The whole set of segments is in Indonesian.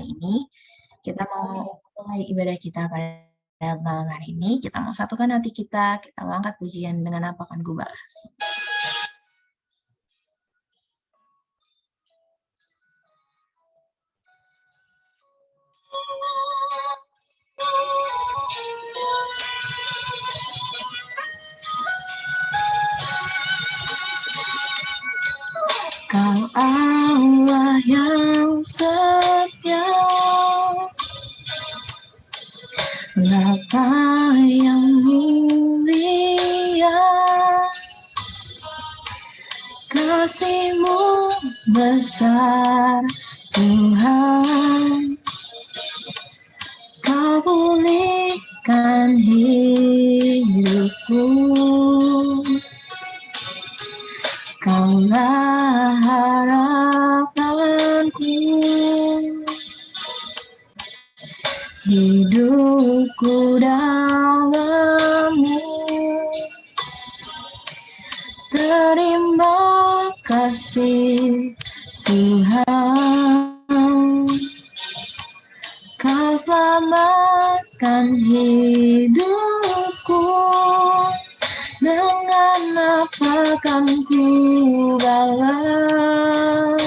ini. Kita mau mulai ibadah kita pada malam hari ini. Kita mau satukan hati kita mau angkat pujian dengan apa akan ku balas. Kau Allah yang setia, Bapa yang mulia, kasih-Mu besar Tuhan. Kau pulihkan hidupku, Kaulah harapanku, hidupku dalam-Mu. Terima kasih Tuhan, Kau selamatkan hidupku. Dengan apa kan ku balas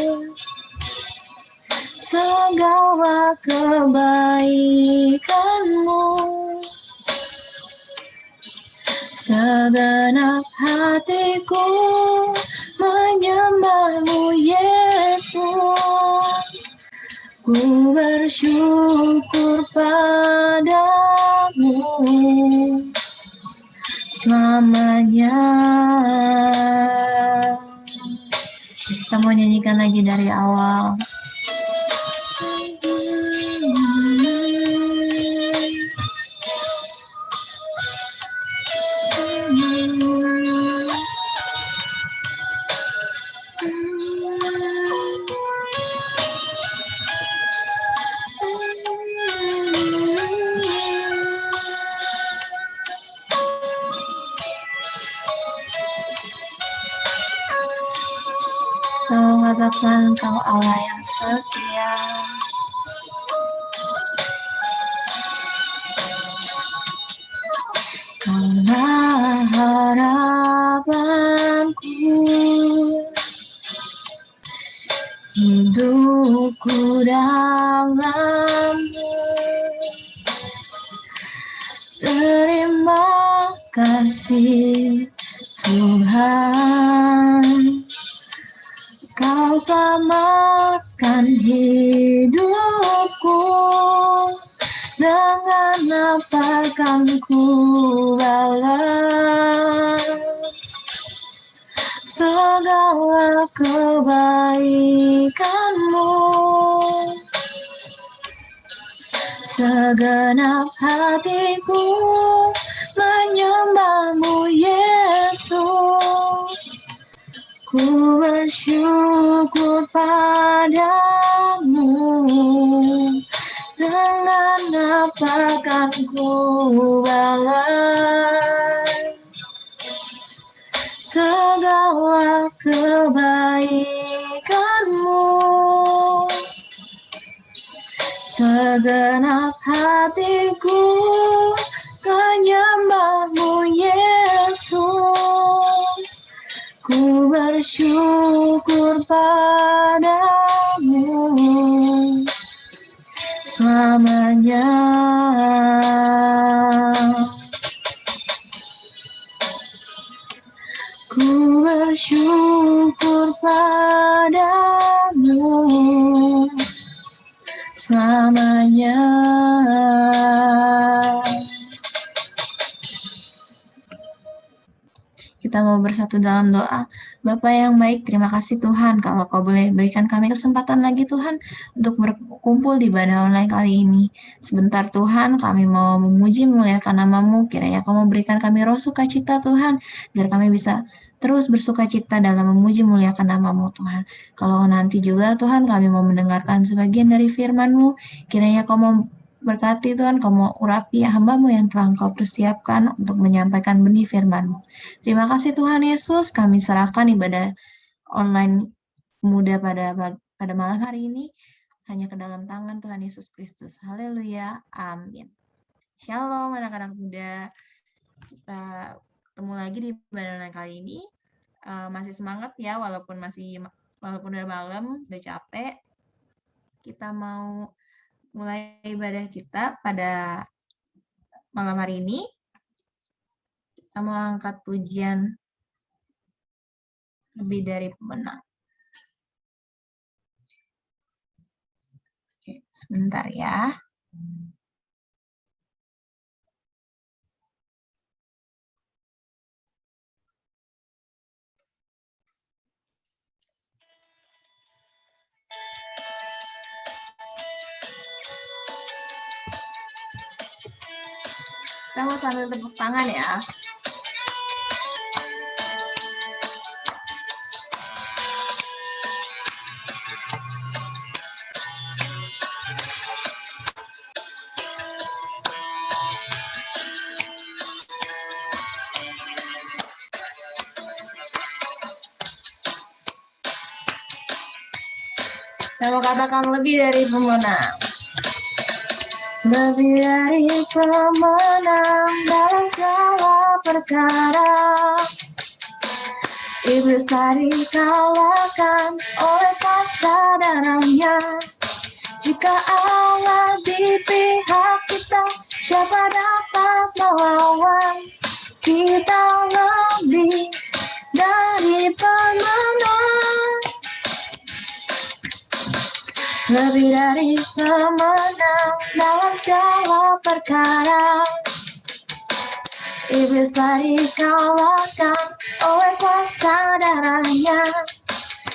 segala kebaikan-Mu? Segenap hatiku menyembah-Mu, Yesus. Ku bersyukur padamu selamanya. Kita mau nyanyikan lagi dari awal. Kau katakan Kau Allah yang setia, Kaulah harapanku, hidupku dalam-Mu. Terima kasih Tuhan, Kau selamatkan hidupku. Dengan apa kan ku balas segala kebaikan-Mu? Segenap hatiku menyembah-Mu, Yesus. Ku bersyukur padamu. Dengan apa kan ku balas segala kebaikan-Mu? Segenap hatiku menyembah-Mu, Yesus. Ku bersyukur padamu selamanya. Ku bersyukur padamu selamanya. Kita mau bersatu dalam doa. Bapa yang baik, terima kasih Tuhan kalau Kau boleh berikan kami kesempatan lagi Tuhan untuk berkumpul di ibadah online kali ini. Sebentar Tuhan, kami mau memuji memuliakan nama-Mu. Kiranya Kau memberikan kami roh sukacita Tuhan, biar kami bisa terus bersukacita dalam memuji memuliakan nama-Mu Tuhan. Kalau nanti juga Tuhan kami mau mendengarkan sebagian dari firman-Mu, kiranya Kau mau berkati Tuhan, Kau mau urapi hamba-Mu yang telah Engkau persiapkan untuk menyampaikan benih firman-Mu. Terima kasih Tuhan Yesus, kami serahkan ibadah online muda pada malam hari ini. hanya ke dalam tangan Tuhan Yesus Kristus. Haleluya, amin. Shalom anak-anak muda. Kita ketemu lagi di Badanan kali ini. Masih semangat ya, walaupun udah malam, udah capek. Kita mau mulai ibadah kita pada malam hari ini. Kita mau angkat pujian lebih dari pemenang. Oke, sebentar ya. Kita mau sambil tepuk tangan ya. Kita mau katakan lebih dari pemenang. Lebih dari pemenang dalam segala perkara. Iblis telah dikalahkan oleh kuasa darahnya. Jika Allah di pihak kita, siapa dapat melawan? Kita lebih dari pemenang. Lebih dari pemenang dalam segala perkara. Iblis telah dikalahkan oleh kuasa darahnya.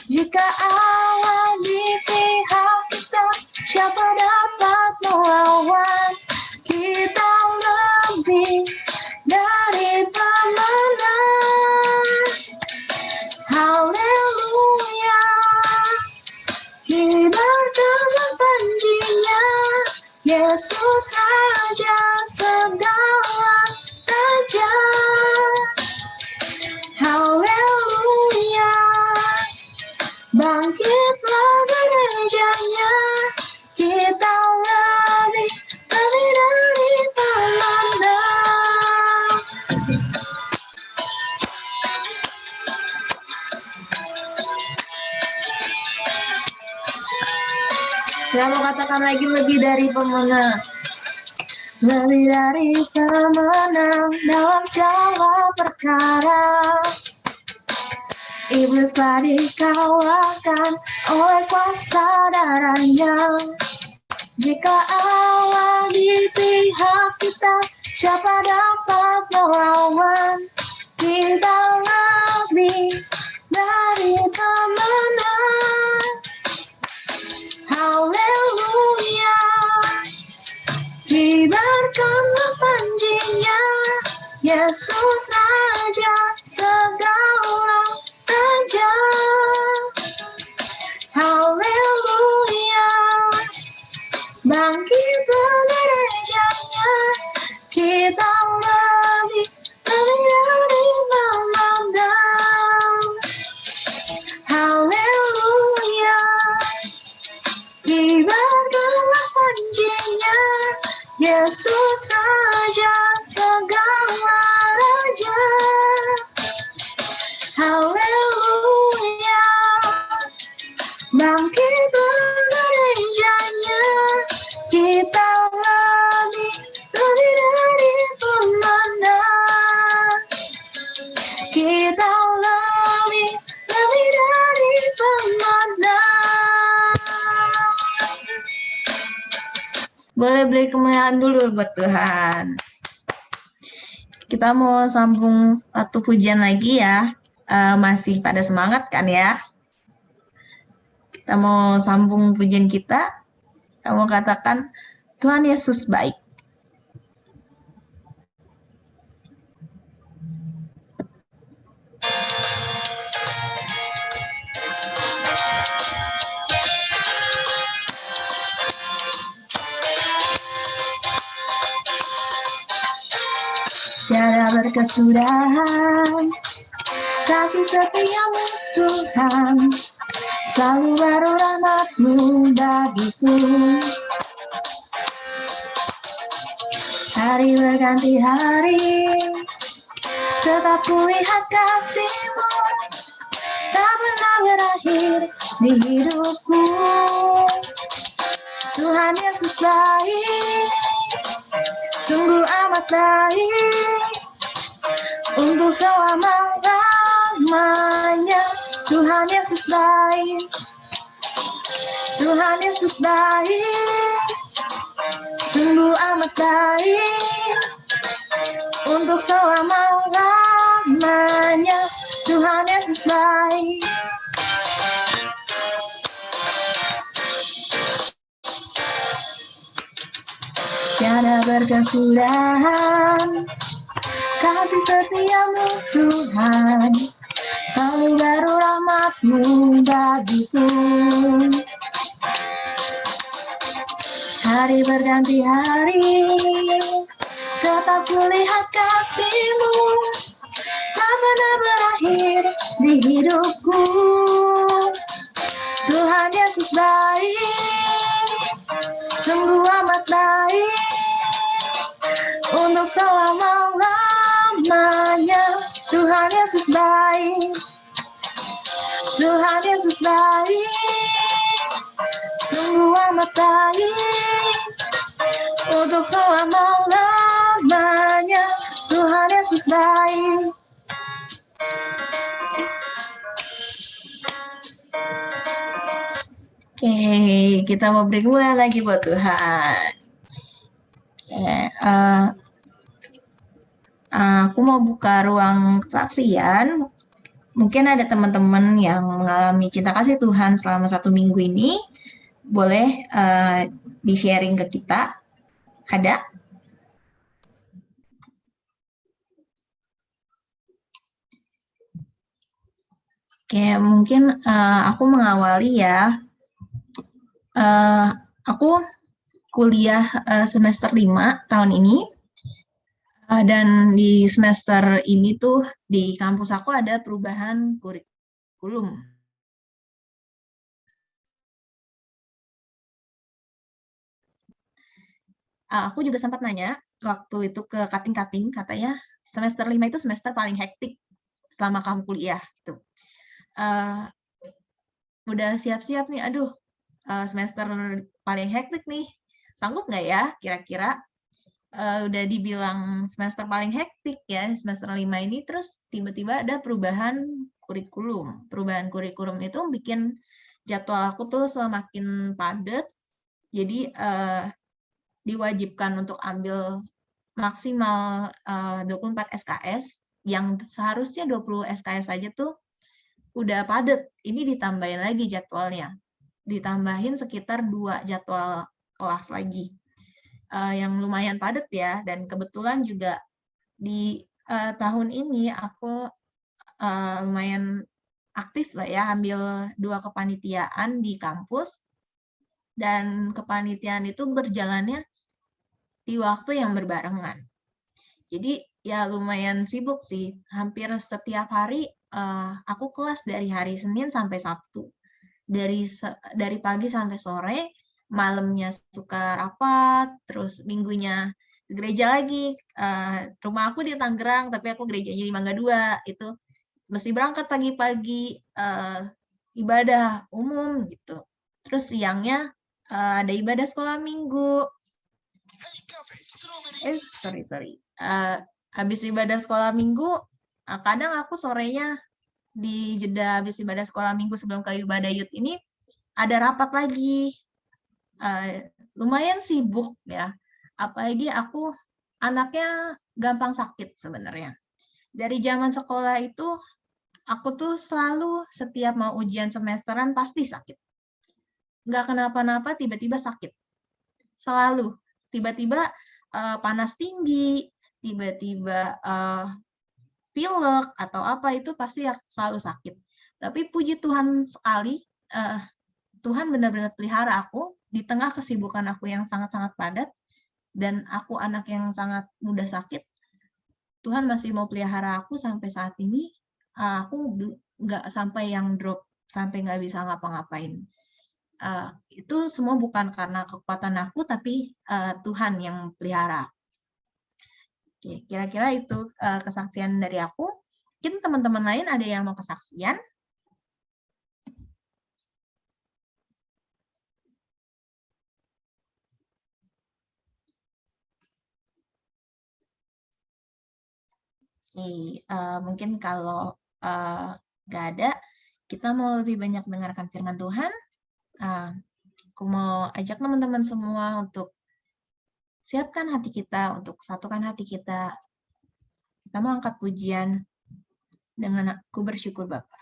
Jika Allah di pihak kita, siapa dapat melawan? Kita lebih dari pemenang. Haleluya. Kibarkanlah panjinya, Yesus Raja segala raja. Haleluya. Bangkitlah gerejanya, kita lebih dari pemenang. Saya mau katakan lagi lebih dari pemenang. Lebih dari pemenang dalam segala perkara. Iblis telah dikalahkan oleh kuasa darahnya. Jika Allah di pihak kita, siapa dapat melawan? Kita lebih dari pemenang. Haleluya. Kibarkanlah panjinya, Yesus Raja segala raja. Haleluya. Bangkitlah gerejanya, kita lebih dari pemenang. Haleluya. Kibarkanlah panjinya, Yesus Raja segala raja. Haleluya. Bangkitlah gerejanya, kita lebih dari pemenang. Kita lebih dari pemenang. Boleh beri kemuliaan dulu buat Tuhan. Kita mau sambung satu pujian lagi ya. Masih pada semangat kan ya? Kita mau sambung pujian kita. Kita mau katakan, Tuhan Yesus baik. Tiada berkesudahan kasih setiamu Tuhan, selalu baru rahmat-Mu bagiku. Hari berganti hari, tetap kulihat kasih-Mu, tak pernah berakhir di hidupku. Tuhan Yesus baik, sungguh amat baik, untuk selama-lamanya. Tuhan Yesus baik, Tuhan Yesus baik, sungguh amat baik, untuk selama-lamanya. Tuhan Yesus baik. Tiada berkesudahan kasih setia-Mu Tuhan, selalu baru rahmat-Mu bagiku. Hari berganti hari, tetap kulihat kasih-Mu, tak pernah berakhir di hidupku. Tuhan Yesus baik, sungguh amat baik, untuk selama-lamanya. Tuhan Yesus baik, Tuhan Yesus baik, sungguh amat baik, untuk selama-lamanya. Tuhan Yesus baik. Oke, kita mau beri mulai lagi buat Tuhan. Aku mau buka ruang kesaksian. Mungkin ada teman-teman yang mengalami cinta kasih Tuhan selama 1 minggu ini. Boleh di-sharing ke kita. Ada? Oke, mungkin aku mengawali ya. Aku kuliah semester 5 tahun ini. Dan di semester ini tuh di kampus aku ada perubahan kurikulum. Aku juga sempat nanya waktu itu ke kating-kating, katanya semester 5 itu semester paling hektik selama kamu kuliah gitu. Udah siap-siap nih, aduh semester paling hektik nih, sanggup nggak ya kira-kira? Udah dibilang semester paling hektik ya, semester 5 ini, terus tiba-tiba ada perubahan kurikulum. Perubahan kurikulum itu bikin jadwal aku tuh semakin padat, jadi diwajibkan untuk ambil maksimal 24 SKS, yang seharusnya 20 SKS saja tuh udah padat. Ini ditambahin lagi jadwalnya. Ditambahin sekitar 2 jadwal kelas lagi. Yang lumayan padat ya, dan kebetulan juga di tahun ini aku lumayan aktif lah ya, ambil 2 kepanitiaan di kampus, dan kepanitiaan itu berjalannya di waktu yang berbarengan. Jadi ya lumayan sibuk sih, hampir setiap hari aku kelas dari hari Senin sampai Sabtu. Dari pagi sampai sore, malamnya suka rapat, terus minggunya ke gereja lagi. Rumah aku di Tangerang, tapi aku gerejanya di Mangga 2. Itu mesti berangkat pagi-pagi ibadah umum gitu. Terus siangnya ada ibadah sekolah minggu. Sorry. Habis ibadah sekolah minggu, kadang aku sorenya di jeda habis ibadah sekolah minggu sebelum ke ibadah youth ini ada rapat lagi. Lumayan sibuk ya. Apalagi aku anaknya gampang sakit sebenarnya. Dari zaman sekolah itu aku tuh selalu setiap mau ujian semesteran pasti sakit. Nggak kenapa-napa, tiba-tiba sakit. Selalu. Tiba-tiba panas tinggi, tiba-tiba pilek atau apa, itu pasti selalu sakit. Tapi puji Tuhan sekali, Tuhan benar-benar pelihara aku di tengah kesibukan aku yang sangat-sangat padat, dan aku anak yang sangat mudah sakit. Tuhan masih mau pelihara aku sampai saat ini. Aku nggak sampai yang drop sampai nggak bisa ngapa-ngapain. Itu semua bukan karena kekuatan aku, tapi Tuhan yang pelihara. Oke, kira-kira itu kesaksian dari aku. Mungkin teman-teman lain ada yang mau kesaksian? Oke, mungkin kalau nggak ada, kita mau lebih banyak dengarkan firman Tuhan. Aku mau ajak teman-teman semua untuk siapkan hati kita, untuk satukan hati kita. Kita mau angkat pujian dengan aku bersyukur Bapa.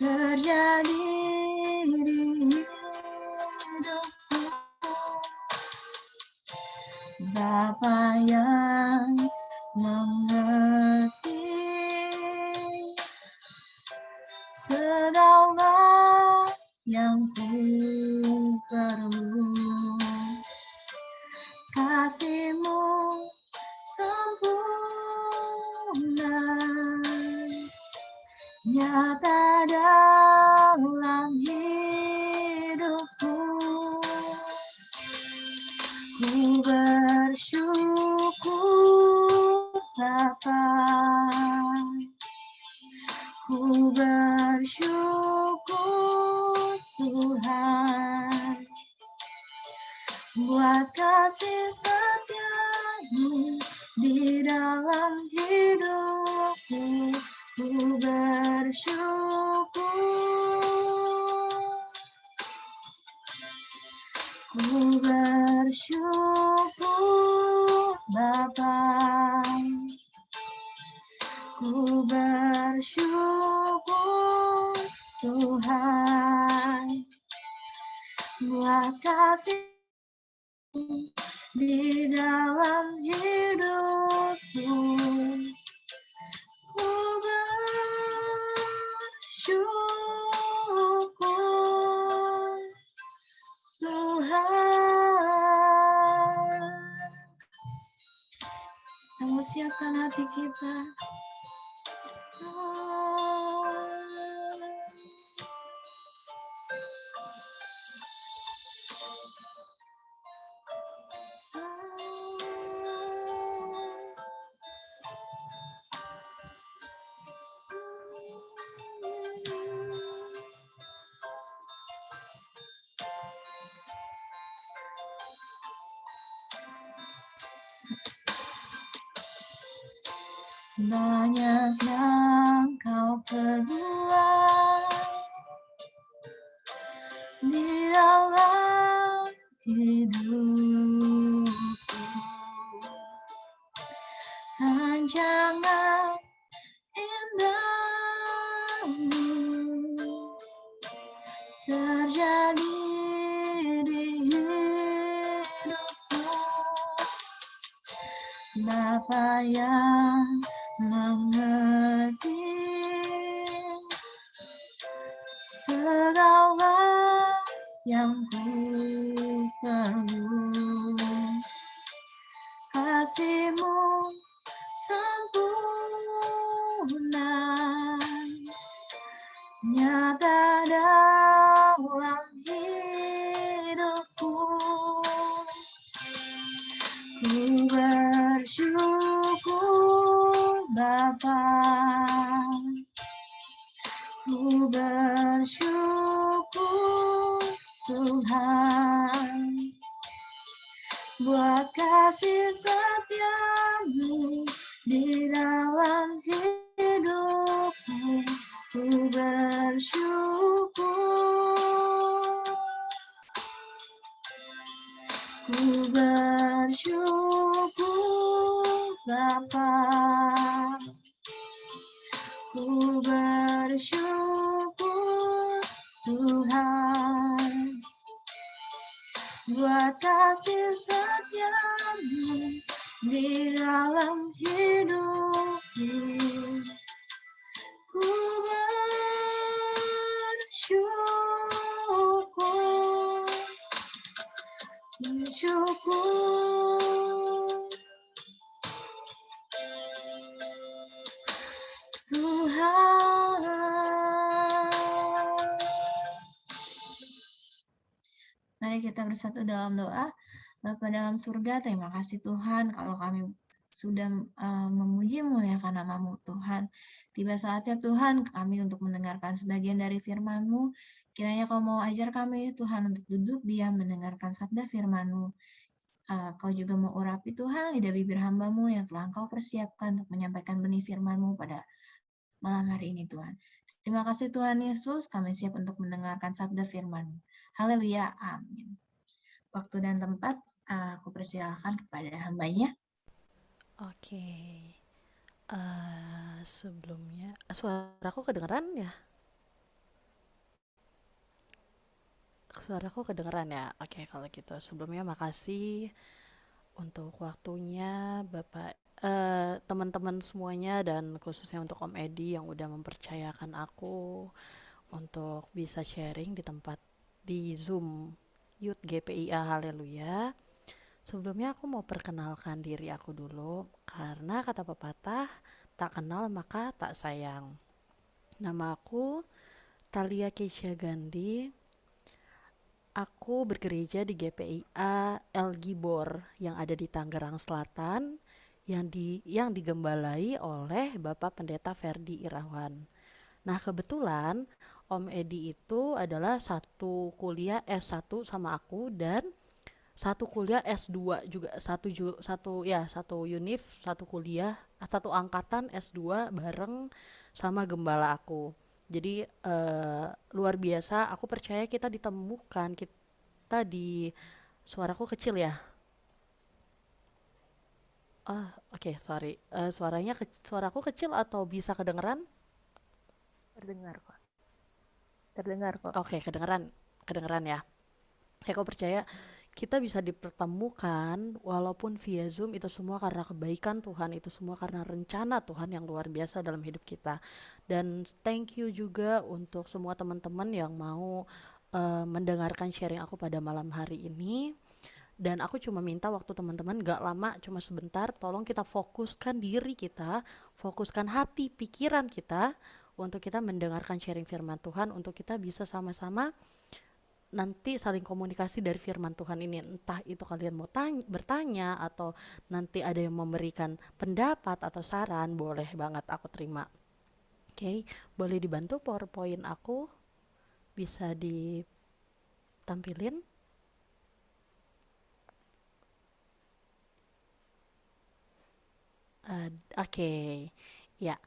Terjadi di hidupku, Bapa yang mengerti segala yang ku perlu. Kasih-Mu sempurna, nyata dalam hidupku. Ku bersyukur Bapa, ku bersyukur Tuhan, buat kasih setia-Mu di dalam hidupku. Ku bersyukur, ku bersyukur Bapa, ku bersyukur Tuhan, buat kasih di dalam hidupku. Ku bersyukur Tuhan. Kamu siapkan hati kita. Banyak yang Kau perbuat di dalam hidupku. Rancangan indah-Mu terjadi di hidupku. Bapa yang mengerti segala yang ku perlu. Kasih-Mu sempurna, nyata dalam hidupku. Ku bersyukur Bapa, ku bersyukur Tuhan, buat kasih setiamu di dalam hidupku. Ku bersyukur, ku bersyukur Bapa, ku bersyukur Tuhan, buat kasih setiamu di dalam hidupku. Ku bersyukur, bersyukur Tuhan. Mari kita bersatu dalam doa. Bapa dalam surga, terima kasih Tuhan kalau kami sudah memuji memuliakan nama-Mu Tuhan. Tiba saatnya Tuhan kami untuk mendengarkan sebagian dari firman-Mu. Kiranya Kau mau ajar kami Tuhan untuk duduk diam mendengarkan sabda firman-Mu. Kau juga mau urapi Tuhan lidah bibir hamba-Mu yang telah Kau persiapkan untuk menyampaikan benih firman-Mu pada malam hari ini Tuhan. Terima kasih Tuhan Yesus, kami siap untuk mendengarkan sabda firman-Mu. Haleluya, amin. Waktu dan tempat aku persilakan kepada hambanya. Oke, sebelumnya suaraku kedengeran ya? Suaraku kedengeran ya? Oke, kalau gitu sebelumnya makasih untuk waktunya Bapak, teman-teman semuanya, dan khususnya untuk Om Edi yang udah mempercayakan aku untuk bisa sharing di tempat di Zoom Youth GPIA. Haleluya. Sebelumnya aku mau perkenalkan diri aku dulu, karena kata pepatah, tak kenal maka tak sayang. Nama aku Thalia Keisha Gandhi. Aku bergereja di GPIA El Gibor yang ada di Tangerang Selatan, yang digembalai oleh Bapak Pendeta Ferdi Irawan. Nah, kebetulan Om Edi itu adalah satu kuliah S1 sama aku, dan satu kuliah S2 juga, satu univ, satu kuliah, satu angkatan S2 bareng sama gembala aku. Jadi luar biasa, aku percaya kita ditemukan, kita di suaraku kecil ya. Oke, sorry. Suaraku kecil atau bisa kedengeran? Terdengar kok. Terdengar kok. Oke, kedengeran. Kedengeran ya. Aku percaya kita bisa dipertemukan walaupun via Zoom, itu semua karena kebaikan Tuhan, itu semua karena rencana Tuhan yang luar biasa dalam hidup kita. Dan thank you juga untuk semua teman-teman yang mau mendengarkan sharing aku pada malam hari ini. Dan aku cuma minta waktu teman-teman gak lama, cuma sebentar, tolong kita fokuskan diri kita, fokuskan hati, pikiran kita untuk kita mendengarkan sharing firman Tuhan, untuk kita bisa sama-sama nanti saling komunikasi dari firman Tuhan ini. Entah itu kalian mau bertanya, atau nanti ada yang memberikan pendapat atau saran, boleh banget, aku terima. Oke, boleh dibantu PowerPoint aku, bisa ditampilin. Oke, ya.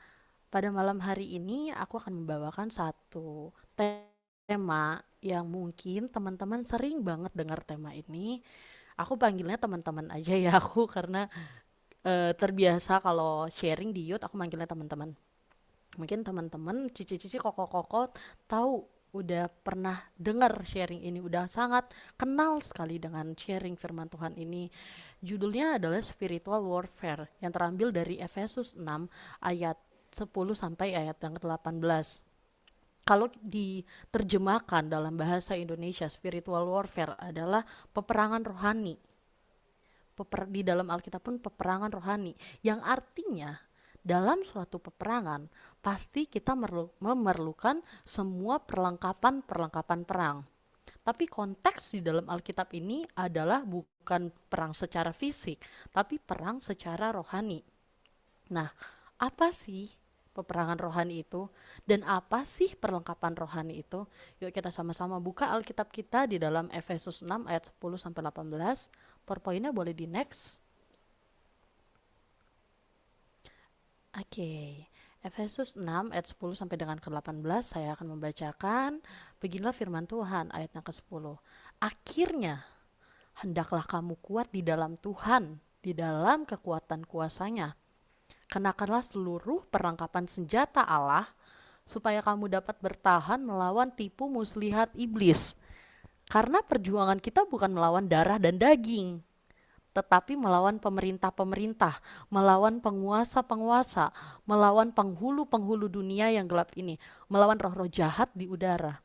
Pada malam hari ini aku akan membawakan satu tema yang mungkin teman-teman sering banget dengar tema ini. Aku panggilnya teman-teman aja ya aku, karena terbiasa kalau sharing di youth aku manggilnya teman-teman. Mungkin teman-teman, cici-cici, koko-koko tahu, udah pernah dengar sharing ini, udah sangat kenal sekali dengan sharing firman Tuhan ini. Judulnya adalah Spiritual Warfare, yang terambil dari Efesus 6 ayat 10 sampai ayat yang ke-18. Kalau diterjemahkan dalam bahasa Indonesia, spiritual warfare adalah peperangan rohani. Di dalam Alkitab pun peperangan rohani, yang artinya dalam suatu peperangan pasti kita memerlukan semua perlengkapan perang. Tapi konteks di dalam Alkitab ini adalah bukan perang secara fisik, tapi perang secara rohani. Nah, apa sih peperangan rohani itu, dan apa sih perlengkapan rohani itu? Yuk kita sama-sama buka Alkitab kita di dalam Efesus 6 ayat 10 sampai 18. PowerPoint-nya boleh di next. Oke, Efesus 6 ayat 10 sampai dengan ke-18 saya akan membacakan. Beginilah firman Tuhan ayat yang ke-10. Akhirnya, hendaklah kamu kuat di dalam Tuhan, di dalam kekuatan kuasa-Nya. Kenakanlah seluruh perlengkapan senjata Allah, supaya kamu dapat bertahan melawan tipu muslihat iblis. Karena perjuangan kita bukan melawan darah dan daging, tetapi melawan pemerintah-pemerintah, melawan penguasa-penguasa, melawan penghulu-penghulu dunia yang gelap ini, melawan roh-roh jahat di udara.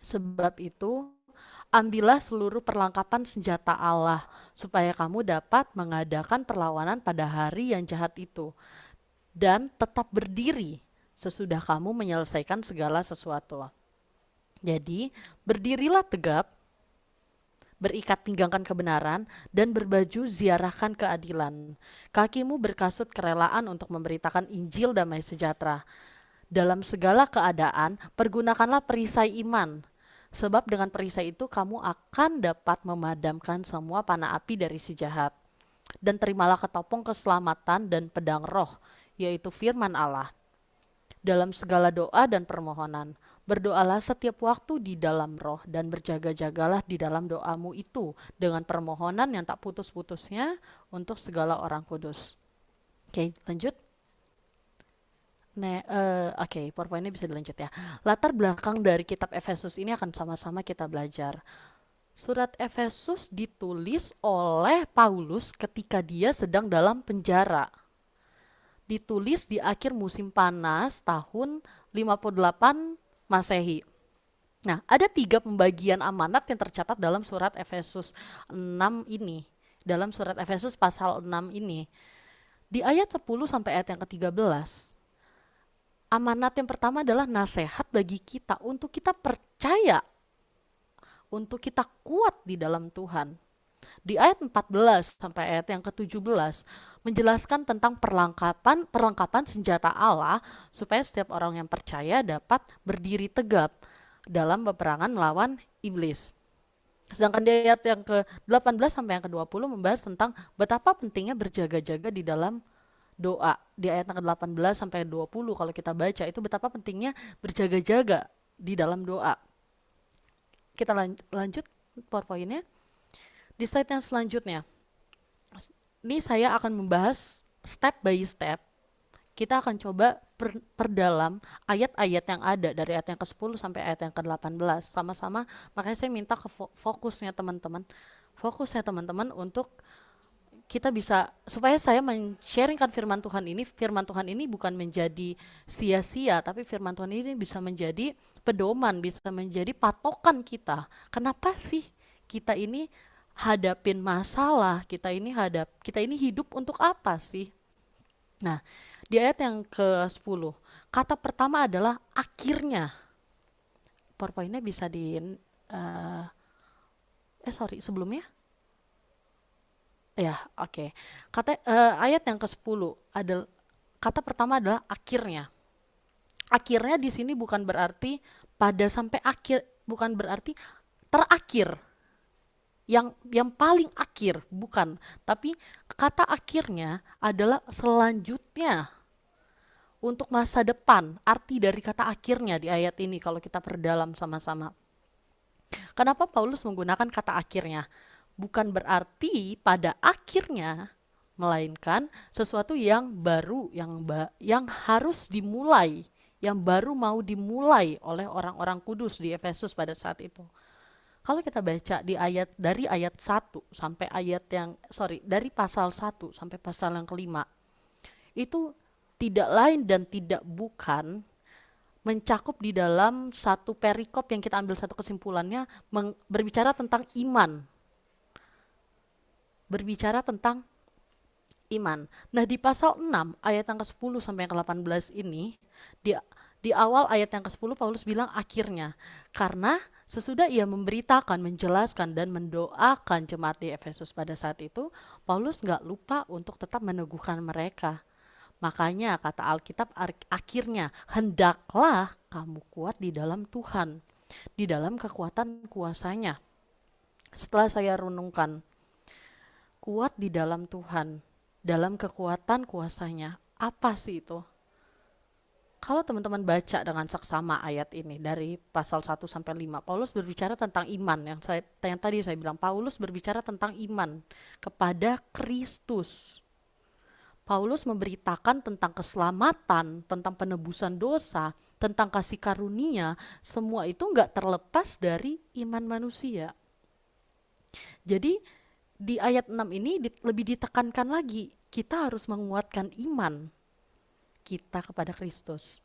Sebab itu, ambillah seluruh perlengkapan senjata Allah, supaya kamu dapat mengadakan perlawanan pada hari yang jahat itu, dan tetap berdiri sesudah kamu menyelesaikan segala sesuatu. Jadi, berdirilah tegap, berikat pinggangkan kebenaran, dan berbaju ziarahkan keadilan. Kakimu berkasut kerelaan untuk memberitakan Injil damai sejahtera. Dalam segala keadaan, pergunakanlah perisai iman, sebab dengan perisai itu kamu akan dapat memadamkan semua panah api dari si jahat. Dan terimalah ketopong keselamatan dan pedang roh, yaitu firman Allah. Dalam segala doa dan permohonan, berdoalah setiap waktu di dalam roh dan berjaga-jagalah di dalam doamu itu dengan permohonan yang tak putus-putusnya untuk segala orang kudus. Oke, lanjut. Oke, PowerPoint-nya bisa dilanjut ya. Latar belakang dari kitab Efesus ini akan sama-sama kita belajar. Surat Efesus ditulis oleh Paulus ketika dia sedang dalam penjara. Ditulis di akhir musim panas tahun 58 Masehi. Nah, ada 3 pembagian amanat yang tercatat dalam surat Efesus 6 ini. Dalam surat Efesus pasal 6 ini. Di ayat 10 sampai ayat yang ke-13, amanat yang pertama adalah nasihat bagi kita untuk kita percaya, untuk kita kuat di dalam Tuhan. Di ayat 14 sampai ayat yang ke-17 menjelaskan tentang perlengkapan senjata Allah supaya setiap orang yang percaya dapat berdiri tegap dalam peperangan melawan iblis. Sedangkan di ayat yang ke-18 sampai yang ke-20 membahas tentang betapa pentingnya berjaga-jaga di dalam doa. Di ayat yang ke-18 sampai 20 kalau kita baca itu betapa pentingnya berjaga-jaga di dalam doa. Kita lanjut PowerPoint-nya. Di slide yang selanjutnya, ini saya akan membahas step by step. Kita akan coba perdalam ayat-ayat yang ada dari ayat yang ke-10 sampai ayat yang ke-18 sama-sama. Makanya saya minta ke fokusnya teman-teman untuk kita bisa, supaya saya men-sharingkan firman Tuhan ini bukan menjadi sia-sia, tapi firman Tuhan ini bisa menjadi pedoman, bisa menjadi patokan kita. Kenapa sih kita ini hadapin masalah, kita ini hidup untuk apa sih? Nah, di ayat yang ke-10, kata pertama adalah akhirnya. PowerPoint-nya bisa sebelumnya? Ya, oke. Ayat yang ke-10 adalah kata pertama adalah akhirnya. Akhirnya di sini bukan berarti pada sampai akhir, bukan berarti terakhir. Yang paling akhir, bukan. Tapi kata akhirnya adalah selanjutnya. Untuk masa depan, arti dari kata akhirnya di ayat ini kalau kita perdalam sama-sama. Kenapa Paulus menggunakan kata akhirnya? Bukan berarti pada akhirnya, melainkan sesuatu yang baru, yang harus dimulai, yang baru mau dimulai oleh orang-orang kudus di Efesus pada saat itu. Kalau kita baca dari ayat 1 sampai dari pasal 1 sampai pasal yang ke-5, itu tidak lain dan tidak bukan mencakup di dalam satu perikop yang kita ambil satu kesimpulannya, berbicara tentang iman. Berbicara tentang iman. Nah, di pasal 6 ayat yang ke-10 sampai yang ke-18 ini, di awal ayat yang ke-10 Paulus bilang akhirnya, karena sesudah ia memberitakan, menjelaskan, dan mendoakan jemaat di Efesus pada saat itu, Paulus nggak lupa untuk tetap meneguhkan mereka. Makanya kata Alkitab akhirnya, hendaklah kamu kuat di dalam Tuhan, di dalam kekuatan kuasa-Nya. Setelah saya renungkan kuat di dalam Tuhan, dalam kekuatan kuasanya. Apa sih itu? Kalau teman-teman baca dengan seksama ayat ini dari pasal 1 sampai 5, Paulus berbicara tentang iman yang tadi saya bilang. Paulus berbicara tentang iman kepada Kristus. Paulus memberitakan tentang keselamatan, tentang penebusan dosa, tentang kasih karunia. Semua itu nggak terlepas dari iman manusia. Jadi di ayat 6 ini lebih ditekankan lagi, kita harus menguatkan iman kita kepada Kristus.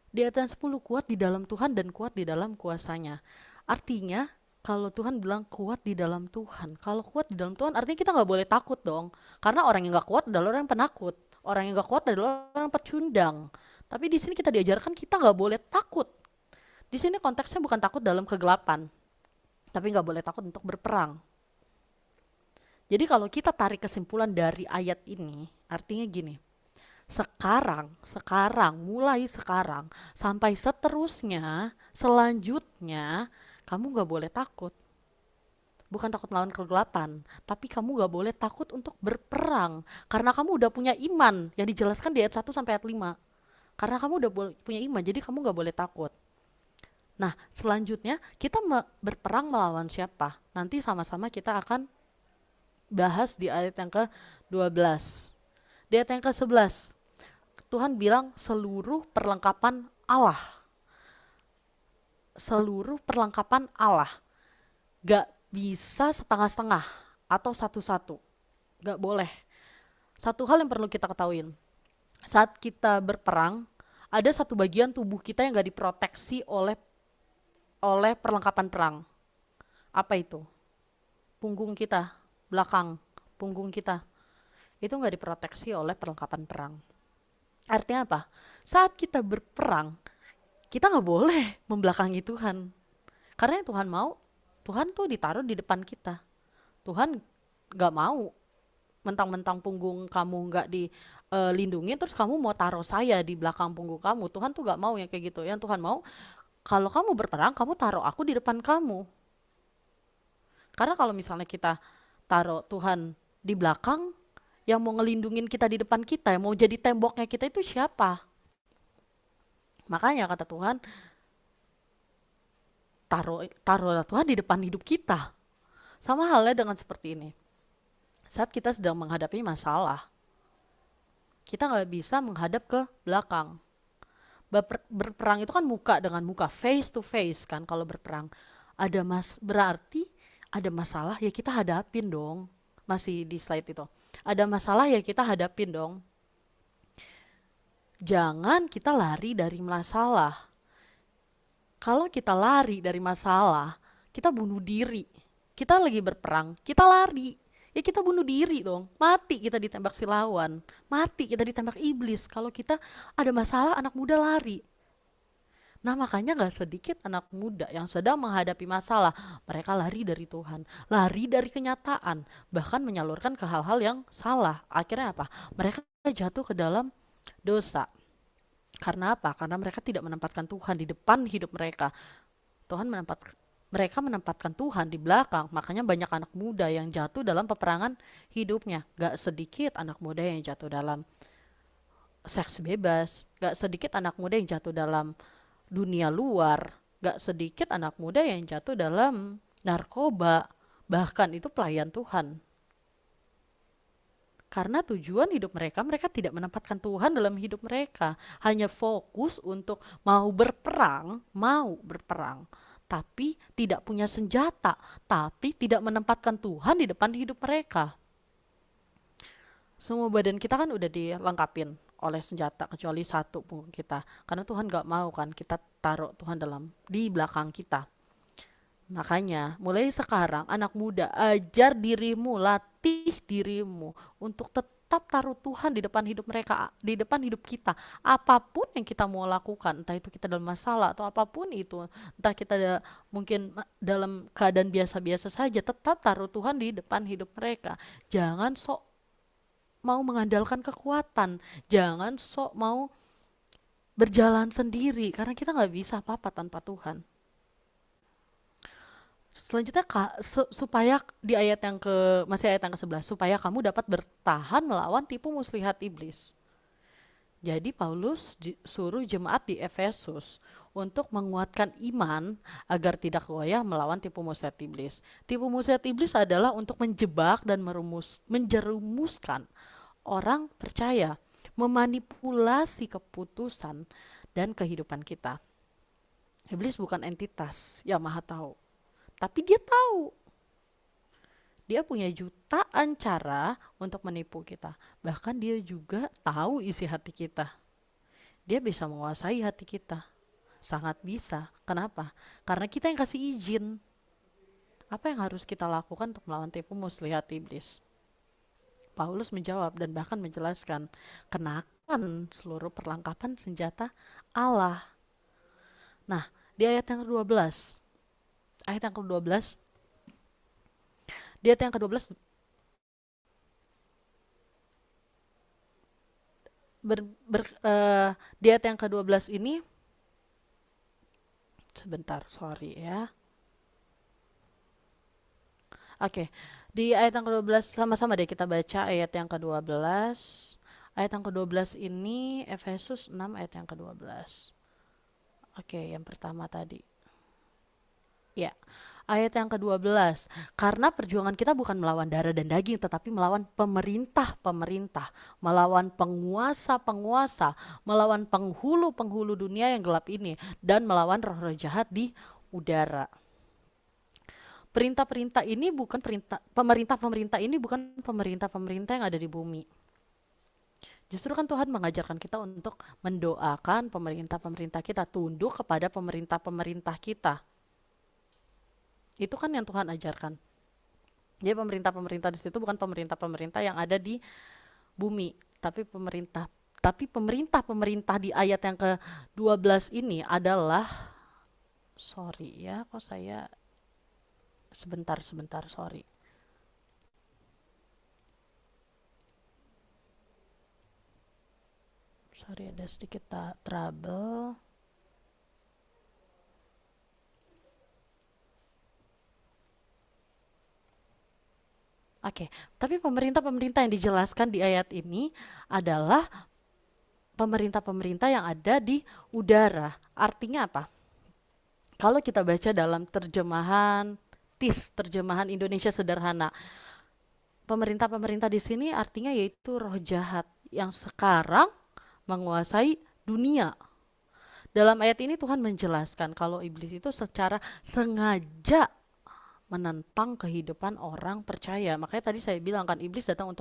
Di ayat 10, kuat di dalam Tuhan dan kuat di dalam kuasanya. Artinya kalau Tuhan bilang kuat di dalam Tuhan, kalau kuat di dalam Tuhan artinya kita nggak boleh takut dong. Karena orang yang nggak kuat adalah orang yang penakut. Orang yang nggak kuat adalah orang yang pecundang. Tapi di sini kita diajarkan kita nggak boleh takut. Di sini konteksnya bukan takut dalam kegelapan, tapi nggak boleh takut untuk berperang. Jadi kalau kita tarik kesimpulan dari ayat ini, artinya gini, mulai sekarang, sampai seterusnya, selanjutnya, kamu gak boleh takut. Bukan takut melawan kegelapan, tapi kamu gak boleh takut untuk berperang. Karena kamu udah punya iman, yang dijelaskan di ayat 1 sampai ayat 5. Karena kamu udah punya iman, jadi kamu gak boleh takut. Nah, selanjutnya, kita berperang melawan siapa? Nanti sama-sama kita akan bahas di ayat yang ke-12. Di ayat yang ke-11, Tuhan bilang seluruh perlengkapan Allah. Seluruh perlengkapan Allah. Gak bisa setengah-setengah atau satu-satu. Gak boleh. Satu hal yang perlu kita ketahuin. Saat kita berperang, ada satu bagian tubuh kita yang gak diproteksi oleh perlengkapan perang. Apa itu? Punggung kita, belakang punggung kita. Itu gak diproteksi oleh perlengkapan perang. Artinya apa? Saat kita berperang, kita nggak boleh membelakangi Tuhan. Karena yang Tuhan mau, Tuhan tuh ditaruh di depan kita. Tuhan nggak mau mentang-mentang punggung kamu nggak dilindungi, terus kamu mau taruh saya di belakang punggung kamu. Tuhan tuh nggak mau yang kayak gitu. Yang Tuhan mau, kalau kamu berperang, kamu taruh aku di depan kamu. Karena kalau misalnya kita taruh Tuhan di belakang, yang mau ngelindungin kita di depan kita, yang mau jadi temboknya kita itu siapa? Makanya kata Tuhan, taruhlah Tuhan di depan hidup kita. Sama halnya dengan seperti ini. Saat kita sedang menghadapi masalah, kita nggak bisa menghadap ke belakang. Berperang itu kan muka dengan muka, face to face kan kalau berperang. Berarti ada masalah ya kita hadapin dong. Masih di slide itu. Ada masalah ya kita hadapin dong. Jangan kita lari dari masalah. Kalau kita lari dari masalah, kita bunuh diri. Kita lagi berperang, kita lari. Ya kita bunuh diri dong. Mati kita ditembak si lawan. Mati kita ditembak iblis. Kalau kita ada masalah, anak muda lari. Nah makanya gak sedikit anak muda yang sedang menghadapi masalah, mereka lari dari Tuhan, lari dari kenyataan, bahkan menyalurkan ke hal-hal yang salah. Akhirnya apa? Mereka jatuh ke dalam dosa. Karena apa? Karena mereka tidak menempatkan Tuhan di depan hidup mereka. Mereka menempatkan Tuhan di belakang. Makanya banyak anak muda yang jatuh dalam peperangan hidupnya. Gak sedikit anak muda yang jatuh dalam seks bebas. Gak sedikit anak muda yang jatuh dalam dunia luar, gak sedikit anak muda yang jatuh dalam narkoba, bahkan itu pelayan Tuhan. Karena tujuan hidup mereka tidak menempatkan Tuhan dalam hidup mereka, hanya fokus untuk mau berperang, tapi tidak punya senjata, tapi tidak menempatkan Tuhan di depan hidup mereka. Semua badan kita kan udah dilengkapin oleh senjata kecuali satu punggung kita, karena Tuhan gak mau kan kita taruh Tuhan di belakang kita. Makanya mulai sekarang anak muda, ajar dirimu, latih dirimu untuk tetap taruh Tuhan di depan hidup mereka, di depan hidup kita. Apapun yang kita mau lakukan, entah itu kita dalam masalah atau apapun itu, entah kita mungkin dalam keadaan biasa-biasa saja, tetap taruh Tuhan di depan hidup mereka. Jangan sok mau mengandalkan kekuatan, jangan sok mau berjalan sendiri, karena kita nggak bisa apa-apa tanpa Tuhan. Selanjutnya supaya di ayat yang masih ayat yang ke-11, supaya kamu dapat bertahan melawan tipu muslihat iblis. Jadi Paulus suruh jemaat di Efesus untuk menguatkan iman agar tidak goyah melawan tipu muslihat iblis. Tipu muslihat iblis adalah untuk menjebak dan menjerumuskan orang percaya, memanipulasi keputusan dan kehidupan kita. Iblis bukan entitas yang maha tahu, tapi dia tahu. Dia punya jutaan cara untuk menipu kita. Bahkan dia juga tahu isi hati kita. Dia bisa menguasai hati kita. Sangat bisa. Kenapa? Karena kita yang kasih izin. Apa yang harus kita lakukan untuk melawan tipu muslihat iblis? Paulus menjawab dan bahkan menjelaskan, kenakan seluruh perlengkapan senjata Allah. Nah, di ayat yang ke-12, di ayat yang ke-12 di ayat yang ke-12 ini, sebentar, sorry ya. Oke, di ayat yang ke-12 sama-sama deh kita baca ayat yang ke-12. Ayat yang ke-12 ini Efesus 6 ayat yang ke-12. Oke, yang pertama tadi. Ya, ayat yang ke-12. Karena perjuangan kita bukan melawan darah dan daging, tetapi melawan pemerintah-pemerintah, melawan penguasa-penguasa, melawan penghulu-penghulu dunia yang gelap ini, dan melawan roh-roh jahat di udara. Perintah-perintah ini bukan pemerintah-pemerintah ini bukan pemerintah-pemerintah yang ada di bumi. Justru kan Tuhan mengajarkan kita untuk mendoakan pemerintah-pemerintah kita, tunduk kepada pemerintah-pemerintah kita. Itu kan yang Tuhan ajarkan. Jadi pemerintah-pemerintah di situ bukan pemerintah-pemerintah yang ada di bumi, tapi pemerintah-pemerintah di ayat yang ke-12 ini adalah, sorry ya, kok saya sebentar, sorry. Sorry, ada sedikit trouble. Oke, tapi pemerintah-pemerintah yang dijelaskan di ayat ini adalah pemerintah-pemerintah yang ada di udara. Artinya apa? Kalau kita baca dalam terjemahan terjemahan Indonesia sederhana, pemerintah-pemerintah di sini artinya yaitu roh jahat yang sekarang menguasai dunia. Dalam ayat ini Tuhan menjelaskan kalau iblis itu secara sengaja menentang kehidupan orang percaya. Makanya tadi saya bilang kan, iblis datang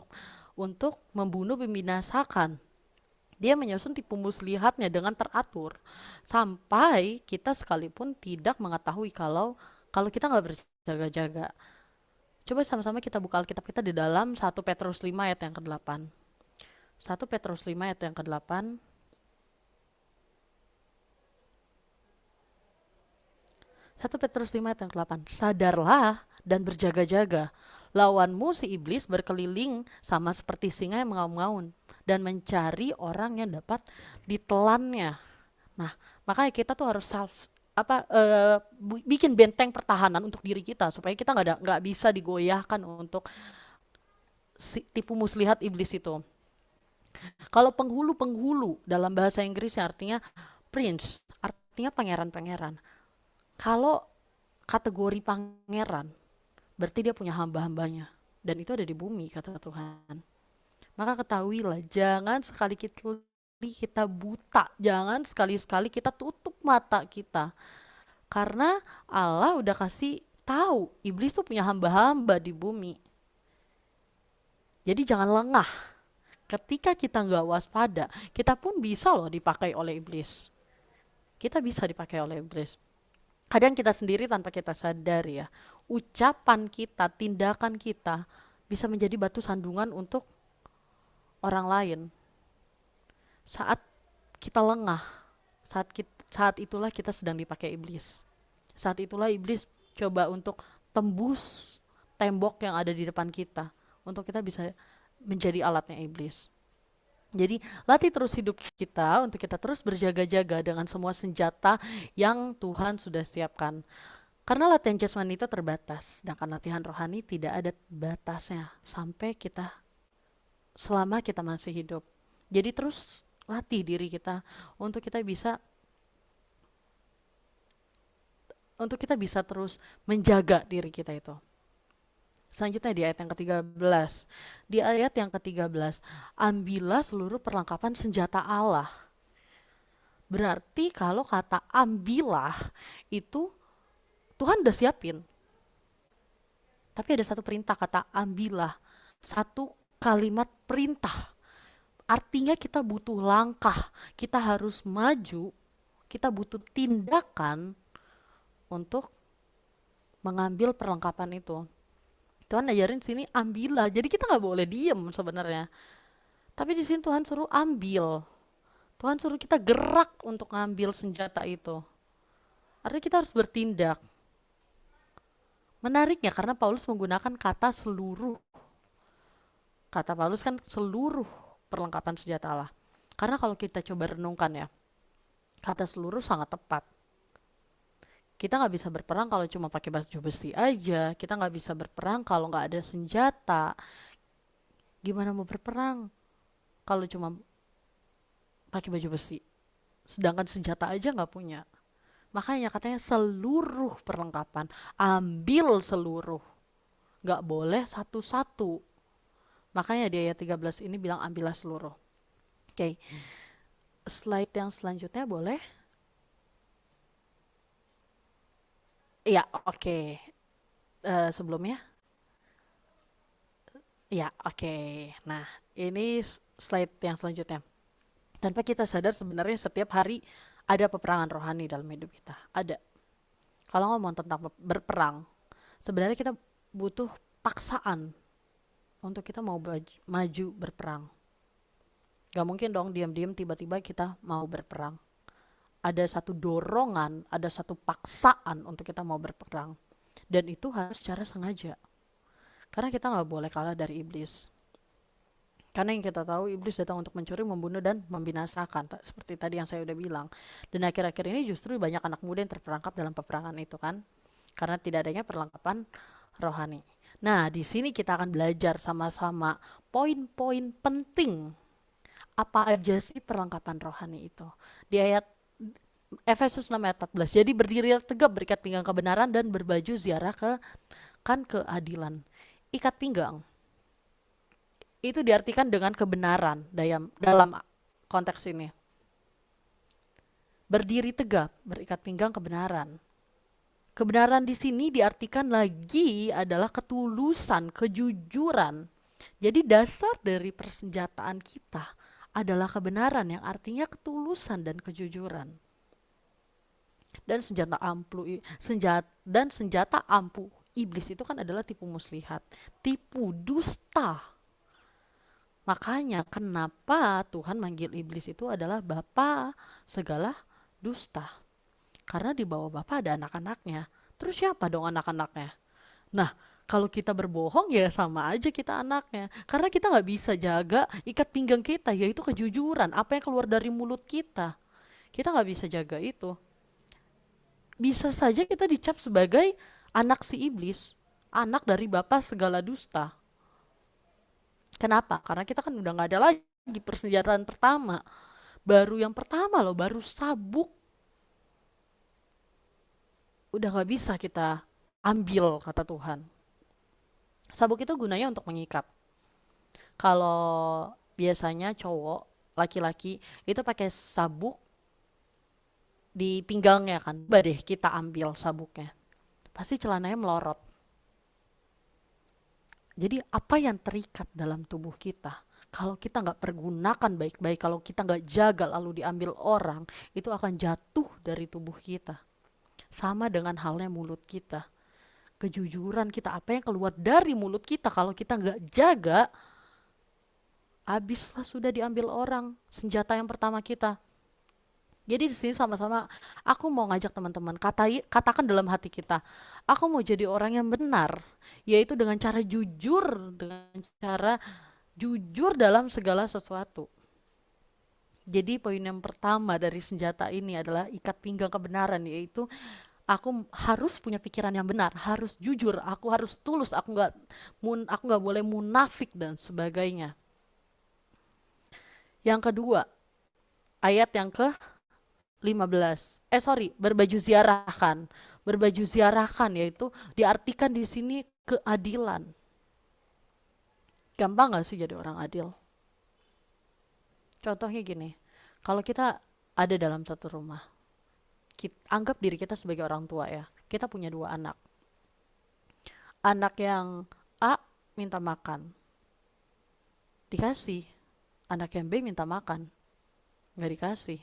untuk membunuh, membinasakan. Dia menyusun tipu muslihatnya dengan teratur sampai kita sekalipun tidak mengetahui kalau kita nggak berjaga-jaga. Coba sama-sama kita buka Alkitab kita di dalam 1 Petrus 5 ayat yang ke-8. 1 Petrus 5 ayat yang ke-8. 1 Petrus 5 ayat yang ke-8. Sadarlah dan berjaga-jaga. Lawanmu si iblis berkeliling sama seperti singa yang mengaum-ngaum dan mencari orang yang dapat ditelannya. Nah, makanya kita tuh harus bikin benteng pertahanan untuk diri kita supaya kita nggak bisa digoyahkan untuk tipu muslihat iblis itu. Kalau penghulu dalam bahasa Inggrisnya artinya prince, artinya pangeran-pangeran. Kalau kategori pangeran, berarti dia punya hamba-hambanya. Dan itu ada di bumi, kata Tuhan. Maka ketahuilah, jangan sekali-kali kita buta. Jangan sekali-sekali kita tutup mata kita. Karena Allah udah kasih tahu, iblis tuh punya hamba-hamba di bumi. Jadi jangan lengah. Ketika kita nggak waspada, kita pun bisa loh dipakai oleh iblis. Kita bisa dipakai oleh iblis. Kadang kita sendiri tanpa kita sadar ya, ucapan kita, tindakan kita bisa menjadi batu sandungan untuk orang lain. Saat kita lengah, saat itulah kita sedang dipakai iblis. Saat itulah iblis coba untuk tembus tembok yang ada di depan kita, untuk kita bisa menjadi alatnya iblis. Jadi latih terus hidup kita untuk kita terus berjaga-jaga dengan semua senjata yang Tuhan sudah siapkan. Karena latihan jasmani itu terbatas, sedangkan latihan rohani tidak ada batasnya sampai selama kita masih hidup. Jadi terus latih diri kita untuk kita bisa terus menjaga diri kita itu. Selanjutnya di ayat yang ke-13. Di ayat yang ke-13, ambillah seluruh perlengkapan senjata Allah. Berarti kalau kata ambillah itu Tuhan udah siapin. Tapi ada satu perintah, kata ambillah. Satu kalimat perintah. Artinya kita butuh langkah, kita harus maju, kita butuh tindakan untuk mengambil perlengkapan itu. Tuhan ajarin sini ambillah. Jadi kita nggak boleh diem sebenarnya. Tapi di sini Tuhan suruh ambil. Tuhan suruh kita gerak untuk ngambil senjata itu. Artinya kita harus bertindak. Menariknya karena Paulus menggunakan kata seluruh. Kata Paulus kan seluruh perlengkapan senjata Allah. Karena kalau kita coba renungkan ya, kata seluruh sangat tepat. Kita nggak bisa berperang kalau cuma pakai baju besi aja. Kita nggak bisa berperang kalau nggak ada senjata. Gimana mau berperang kalau cuma pakai baju besi? Sedangkan senjata aja nggak punya. Makanya katanya seluruh perlengkapan. Ambil seluruh. Nggak boleh satu-satu. Makanya di ayat 13 ini bilang ambillah seluruh. Oke. Slide yang selanjutnya boleh? Iya, oke. Sebelumnya? Ya, oke. Nah, ini slide yang selanjutnya. Tanpa kita sadar sebenarnya setiap hari ada peperangan rohani dalam hidup kita. Ada. Kalau ngomong tentang berperang, sebenarnya kita butuh paksaan untuk kita mau maju berperang. Gak mungkin dong diam-diam tiba-tiba kita mau berperang. Ada satu dorongan, ada satu paksaan untuk kita mau berperang. Dan itu harus secara sengaja. Karena kita gak boleh kalah dari iblis. Karena yang kita tahu iblis datang untuk mencuri, membunuh, dan membinasakan. Seperti tadi yang saya udah bilang. Dan akhir-akhir ini justru banyak anak muda yang terperangkap dalam peperangan itu kan. Karena tidak adanya perlengkapan rohani. Nah, di sini kita akan belajar sama-sama poin-poin penting. Apa aja sih perlengkapan rohani itu? Di ayat Efesus 6 ayat 14. Jadi berdiri tegap, berikat pinggang kebenaran, dan berbaju ziarah keadilan. Ikat pinggang itu diartikan dengan kebenaran dalam konteks ini. Berdiri tegap, berikat pinggang kebenaran. Kebenaran di sini diartikan lagi adalah ketulusan, kejujuran. Jadi dasar dari persenjataan kita adalah kebenaran, yang artinya ketulusan dan kejujuran. Dan senjata ampuh iblis itu kan adalah tipu muslihat, tipu dusta. Makanya kenapa Tuhan manggil iblis itu adalah bapa segala dusta. Karena di bawah bapa ada anak-anaknya. Terus siapa dong anak-anaknya? Nah, kalau kita berbohong ya sama aja kita anaknya. Karena kita nggak bisa jaga ikat pinggang kita, yaitu kejujuran. Apa yang keluar dari mulut kita. Kita nggak bisa jaga itu. Bisa saja kita dicap sebagai anak si iblis, anak dari bapa segala dusta. Kenapa? Karena kita kan udah gak ada lagi persenjataan pertama. Baru yang pertama loh, baru sabuk. Udah gak bisa kita ambil, kata Tuhan. Sabuk itu gunanya untuk mengikat. Kalau biasanya cowok, laki-laki, itu pakai sabuk di pinggangnya kan. Coba deh kita ambil sabuknya. Pasti celananya melorot. Jadi apa yang terikat dalam tubuh kita, kalau kita nggak pergunakan baik-baik, kalau kita nggak jaga lalu diambil orang, itu akan jatuh dari tubuh kita. Sama dengan halnya mulut kita. Kejujuran kita, apa yang keluar dari mulut kita, kalau kita nggak jaga, habislah sudah diambil orang, senjata yang pertama kita. Jadi di sini sama-sama aku mau ngajak teman-teman, katakan dalam hati kita, aku mau jadi orang yang benar, yaitu dengan cara jujur dalam segala sesuatu. Jadi poin yang pertama dari senjata ini adalah ikat pinggang kebenaran, yaitu Aku harus punya pikiran yang benar, harus jujur, aku harus tulus, aku nggak boleh munafik dan sebagainya. Yang kedua, ayat yang ke-15. Berbaju ziarah kan. Berbaju ziarah kan yaitu diartikan di sini keadilan. Gampang nggak sih jadi orang adil? Contohnya gini, kalau kita ada dalam satu rumah, anggap diri kita sebagai orang tua ya. Kita punya 2 anak. Anak yang A minta makan, dikasih. Anak yang B minta makan, nggak dikasih.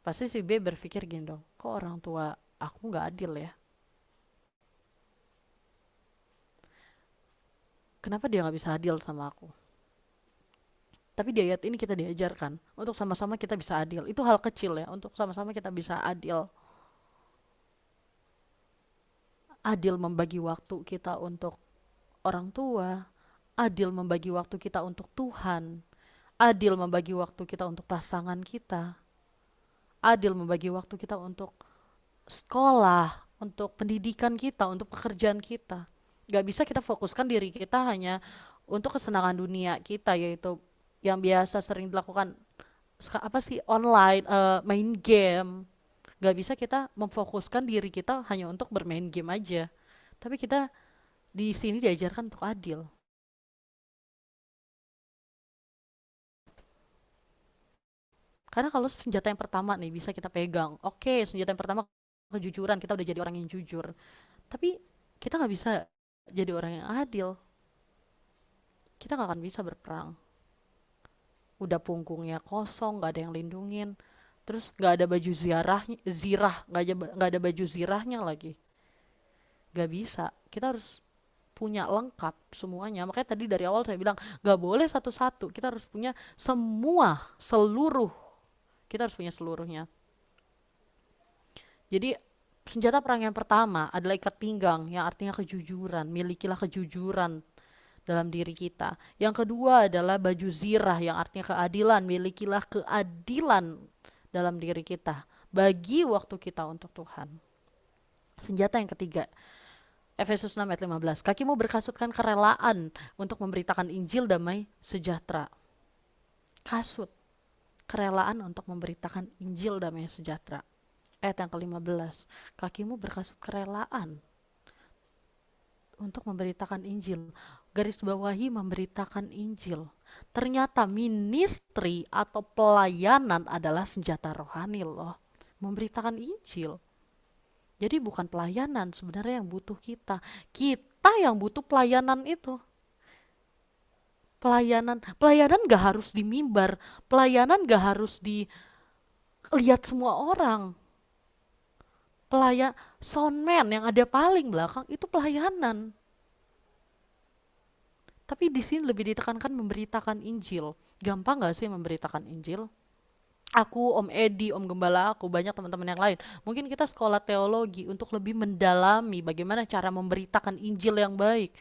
Pasti si B berpikir gini dong, kok orang tua aku nggak adil ya? Kenapa dia nggak bisa adil sama aku? Tapi di ayat ini kita diajarkan untuk sama-sama kita bisa adil. Itu hal kecil ya, untuk sama-sama kita bisa adil. Adil membagi waktu kita untuk orang tua, adil membagi waktu kita untuk Tuhan, adil membagi waktu kita untuk pasangan kita, adil membagi waktu kita untuk sekolah, untuk pendidikan kita, untuk pekerjaan kita. Gak bisa kita fokuskan diri kita hanya untuk kesenangan dunia kita, yaitu yang biasa sering dilakukan online, main game. Gak bisa kita memfokuskan diri kita hanya untuk bermain game aja. Tapi kita di sini diajarkan untuk adil. Karena kalau senjata yang pertama nih bisa kita pegang. Oke, senjata yang pertama kejujuran, kita udah jadi orang yang jujur. Tapi kita nggak bisa jadi orang yang adil. Kita nggak akan bisa berperang. Udah punggungnya kosong, nggak ada yang lindungin. Terus nggak ada baju nggak ada baju zirahnya lagi. Nggak bisa. Kita harus punya lengkap semuanya. Makanya tadi dari awal saya bilang nggak boleh satu-satu. Kita harus punya seluruh. Kita harus punya seluruhnya. Jadi senjata perang yang pertama adalah ikat pinggang, yang artinya kejujuran. Milikilah kejujuran dalam diri kita. Yang kedua adalah baju zirah, yang artinya keadilan. Milikilah keadilan dalam diri kita. Bagi waktu kita untuk Tuhan. Senjata yang ketiga, Efesus 6 ayat 15. Kakimu berkasutkan kerelaan untuk memberitakan Injil damai sejahtera. Kasut. Kerelaan untuk memberitakan Injil damai sejahtera. Ayat yang ke-15. Kakimu berkasut kerelaan untuk memberitakan Injil. Garis bawahi memberitakan Injil. Ternyata ministry atau pelayanan adalah senjata rohani loh. Memberitakan Injil. Jadi bukan pelayanan sebenarnya yang butuh kita. Kita yang butuh pelayanan itu. Pelayanan gak harus di mimbar. Pelayanan gak harus dilihat semua orang. Soundman yang ada paling belakang itu pelayanan. Tapi di sini lebih ditekankan memberitakan Injil. Gampang gak sih memberitakan Injil? Aku, Om Edi, Om Gembala aku, banyak teman-teman yang lain. Mungkin kita sekolah teologi untuk lebih mendalami bagaimana cara memberitakan Injil yang baik.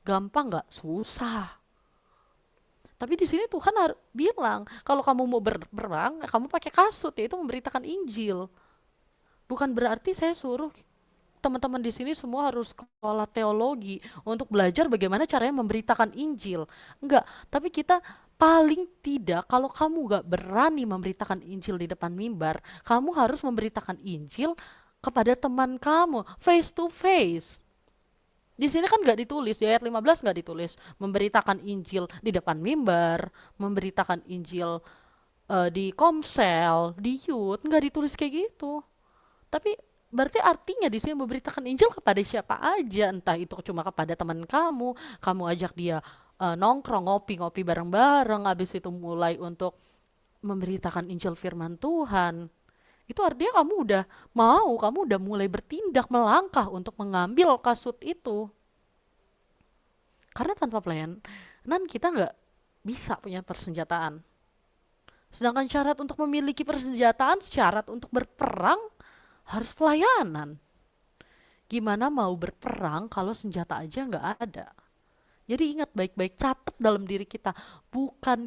Gampang gak? Susah. Tapi di sini Tuhan bilang, kalau kamu mau berperang, kamu pakai kasut, yaitu memberitakan Injil. Bukan berarti saya suruh teman-teman di sini semua harus sekolah teologi untuk belajar bagaimana caranya memberitakan Injil. Enggak, tapi kita paling tidak, kalau kamu gak berani memberitakan Injil di depan mimbar, kamu harus memberitakan Injil kepada teman kamu, face to face. Di sini kan gak ditulis, di ayat 15 gak ditulis memberitakan Injil di depan mimbar, memberitakan Injil di komsel, di youth, gak ditulis kayak gitu. Tapi berarti artinya di sini memberitakan Injil kepada siapa aja, entah itu cuma kepada teman kamu ajak dia nongkrong, ngopi bareng-bareng, habis itu mulai untuk memberitakan Injil firman Tuhan. Itu artinya kamu udah mulai bertindak, melangkah untuk mengambil kasut itu. Karena tanpa pelayanan kita nggak bisa punya persenjataan. Sedangkan syarat untuk memiliki persenjataan, syarat untuk berperang harus pelayanan. Gimana mau berperang kalau senjata aja nggak ada? Jadi ingat baik-baik, catat dalam diri kita, bukan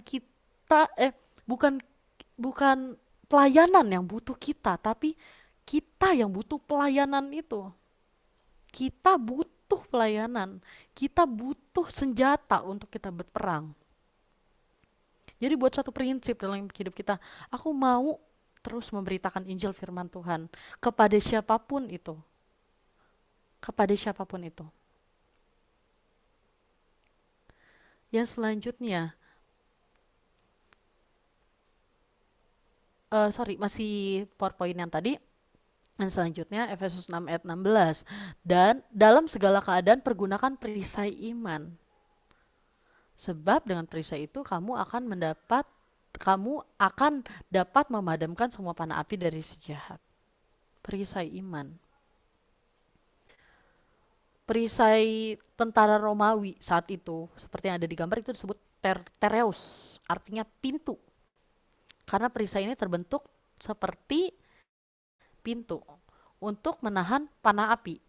bukan pelayanan yang butuh kita, tapi Kita yang butuh pelayanan itu. Kita butuh pelayanan. Kita butuh senjata untuk kita berperang. Jadi buat satu prinsip dalam hidup kita, aku mau terus memberitakan Injil firman Tuhan kepada siapapun itu. Kepada siapapun itu. Yang selanjutnya, masih PowerPoint yang tadi. Yang selanjutnya Efesus 6 ayat 16. Dan dalam segala keadaan pergunakan perisai iman. Sebab dengan perisai itu kamu akan dapat memadamkan semua panah api dari si jahat. Perisai iman. Perisai tentara Romawi saat itu, seperti yang ada di gambar itu disebut tereus, artinya pintu. Karena perisai ini terbentuk seperti pintu untuk menahan panah api.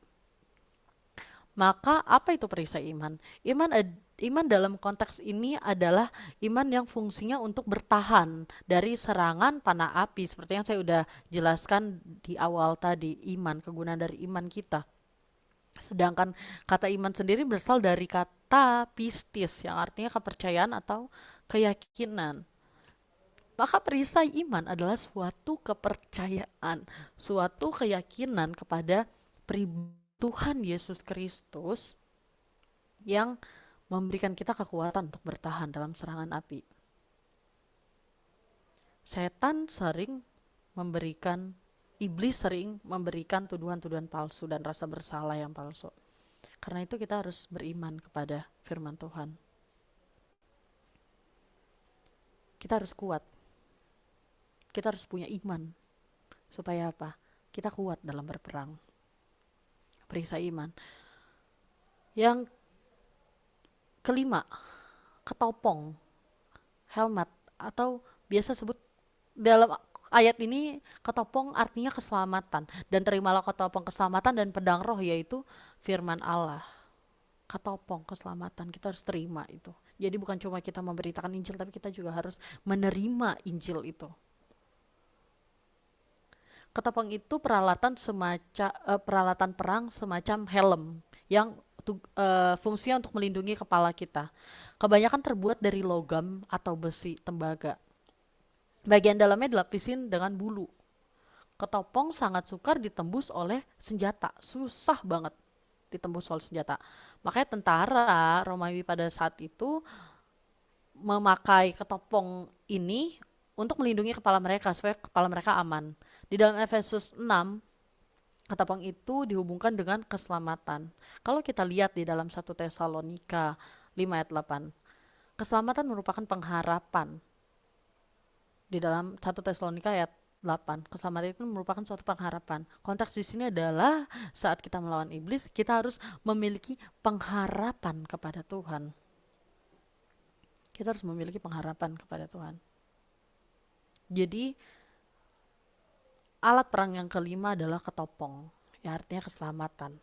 Maka apa itu perisai iman? Iman dalam konteks ini adalah iman yang fungsinya untuk bertahan dari serangan panah api, seperti yang saya sudah jelaskan di awal tadi, kegunaan dari iman kita. Sedangkan kata iman sendiri berasal dari kata pistis, yang artinya kepercayaan atau keyakinan. Maka perisai iman adalah suatu kepercayaan, suatu keyakinan kepada Tuhan Yesus Kristus yang memberikan kita kekuatan untuk bertahan dalam serangan api. Iblis sering memberikan tuduhan-tuduhan palsu dan rasa bersalah yang palsu. Karena itu kita harus beriman kepada firman Tuhan. Kita harus kuat. Kita harus punya iman. Supaya apa? Kita kuat dalam berperang. Perisai iman. Yang kelima, ketopong, helmet, atau biasa sebut dalam ayat ini ketopong artinya keselamatan. Dan terimalah ketopong keselamatan dan pedang roh, yaitu firman Allah. Ketopong keselamatan, kita harus terima itu. Jadi bukan cuma kita memberitakan Injil, tapi kita juga harus menerima Injil itu. Ketopong itu peralatan perang semacam helm yang fungsinya untuk melindungi kepala kita. Kebanyakan terbuat dari logam atau besi tembaga. Bagian dalamnya dilapisin dengan bulu. Ketopong sangat sukar ditembus oleh senjata. Susah banget ditembus oleh senjata. Makanya tentara Romawi pada saat itu memakai ketopong ini untuk melindungi kepala mereka supaya kepala mereka aman. Di dalam Efesus 6, ketopong itu dihubungkan dengan keselamatan. Kalau kita lihat di dalam 1 Tesalonika 5 ayat 8, keselamatan merupakan pengharapan. Di dalam 1 Tesalonika ayat 8, keselamatan itu merupakan suatu pengharapan. Konteks di sini adalah saat kita melawan iblis, kita harus memiliki pengharapan kepada Tuhan. Kita harus memiliki pengharapan kepada Tuhan. Jadi alat perang yang kelima adalah ketopong, yang artinya keselamatan.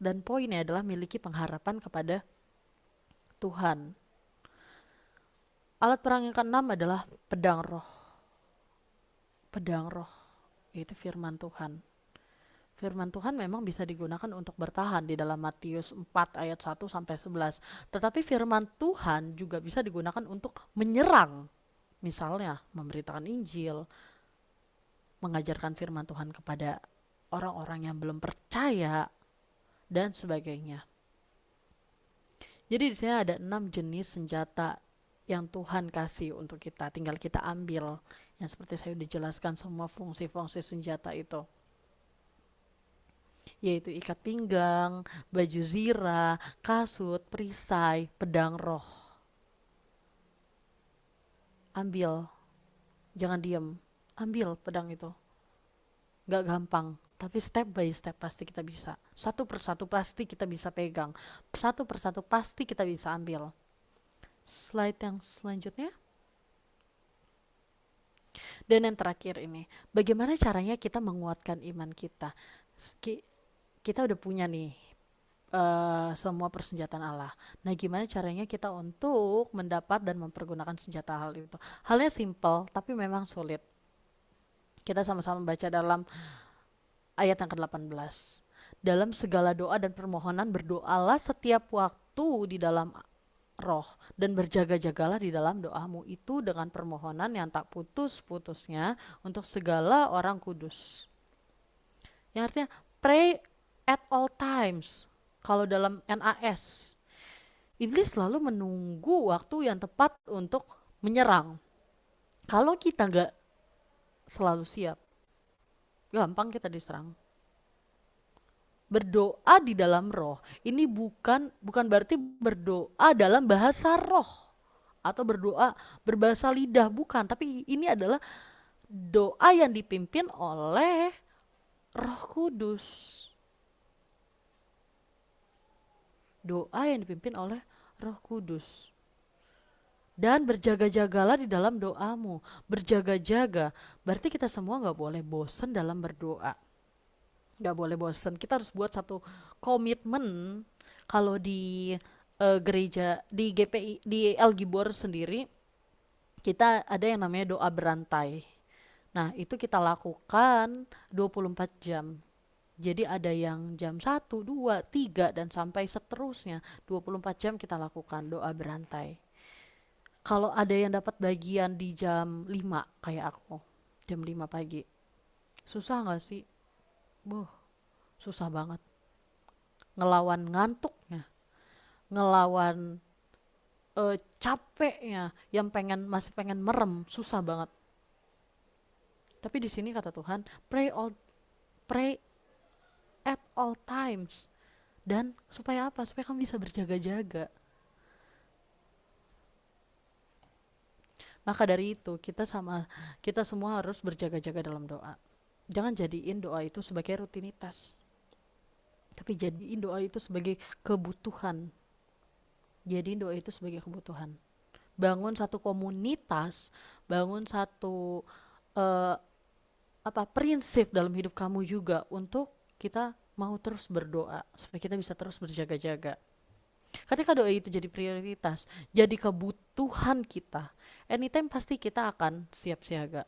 Dan poinnya adalah miliki pengharapan kepada Tuhan. Alat perang yang keenam adalah pedang roh. Pedang roh, yaitu firman Tuhan. Firman Tuhan memang bisa digunakan untuk bertahan di dalam Matius 4 ayat 1 sampai 11. Tetapi firman Tuhan juga bisa digunakan untuk menyerang. Misalnya memberitakan Injil, mengajarkan firman Tuhan kepada orang-orang yang belum percaya, dan sebagainya. Jadi di sini ada 6 jenis senjata yang Tuhan kasih untuk kita. Tinggal kita ambil. Yang seperti saya sudah jelaskan semua fungsi-fungsi senjata itu. Yaitu ikat pinggang, baju zirah, kasut, perisai, pedang roh. Ambil, jangan diam, ambil pedang itu. Gak gampang, tapi step by step pasti kita bisa. Satu persatu pasti kita bisa pegang, satu persatu pasti kita bisa ambil. Slide yang selanjutnya. Dan yang terakhir ini, bagaimana caranya kita menguatkan iman kita? Kita udah punya nih semua persenjataan Allah. Nah, gimana caranya kita untuk mendapat dan mempergunakan senjata hal itu? Halnya simple, tapi memang sulit. Kita sama-sama baca dalam ayat yang ke-18. Dalam segala doa dan permohonan berdoalah setiap waktu di dalam roh, dan berjaga-jagalah di dalam doamu itu dengan permohonan yang tak putus-putusnya untuk segala orang kudus. Yang artinya pray at all times. Kalau dalam NAS, iblis selalu menunggu waktu yang tepat untuk menyerang. Kalau kita nggak selalu siap, gampang kita diserang. Berdoa di dalam roh ini bukan berarti berdoa dalam bahasa roh atau berdoa berbahasa lidah, bukan, tapi ini adalah doa yang dipimpin oleh Roh Kudus. Doa yang dipimpin oleh Roh Kudus. Dan berjaga-jagalah di dalam doamu. Berjaga-jaga berarti kita semua nggak boleh bosan dalam berdoa. Nggak boleh bosan. Kita harus buat satu komitmen. Kalau di gereja, di GPI, di El Gibor sendiri, kita ada yang namanya doa berantai. Nah, itu kita lakukan 24 jam. Jadi ada yang jam 1, 2, 3, dan sampai seterusnya. 24 jam kita lakukan doa berantai. Kalau ada yang dapat bagian di jam 5, kayak aku, jam 5 pagi. Susah gak sih? Susah banget. Ngelawan ngantuknya, ngelawan capeknya, yang masih pengen merem, susah banget. Tapi di sini kata Tuhan, pray at all times. Dan supaya apa? Supaya kamu bisa berjaga-jaga. Maka dari itu kita semua harus berjaga-jaga dalam doa. Jangan jadiin doa itu sebagai rutinitas, tapi jadiin doa itu sebagai kebutuhan. Jadiin doa itu sebagai kebutuhan. Bangun satu komunitas, bangun satu prinsip dalam hidup kamu juga untuk kita mau terus berdoa supaya kita bisa terus berjaga-jaga. Ketika doa itu jadi prioritas, jadi kebutuhan kita, anytime pasti kita akan siap siaga.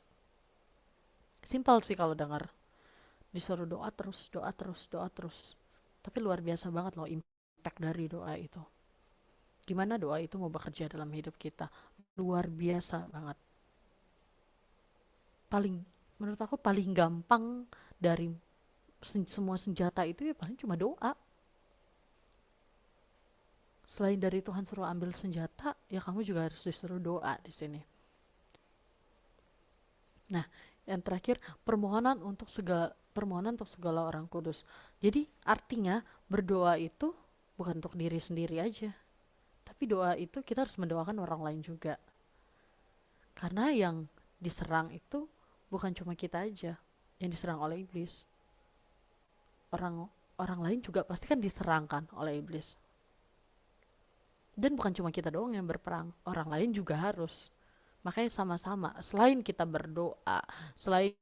Simpel sih kalau dengar. Disuruh doa terus, doa terus, doa terus. Tapi luar biasa banget loh impact dari doa itu. Gimana doa itu mau bekerja dalam hidup kita. Luar biasa banget. Menurut aku paling gampang dari semua senjata itu ya paling cuma doa. Selain dari Tuhan suruh ambil senjata, ya kamu juga harus disuruh doa di sini. Nah, yang terakhir permohonan untuk segala orang kudus. Jadi artinya berdoa itu bukan untuk diri sendiri aja, tapi doa itu kita harus mendoakan orang lain juga. Karena yang diserang itu bukan cuma kita aja yang diserang oleh iblis. Orang lain juga pasti kan diserangkan oleh iblis. Dan bukan cuma kita doang yang berperang, orang lain juga harus. Makanya sama-sama, selain kita berdoa, selain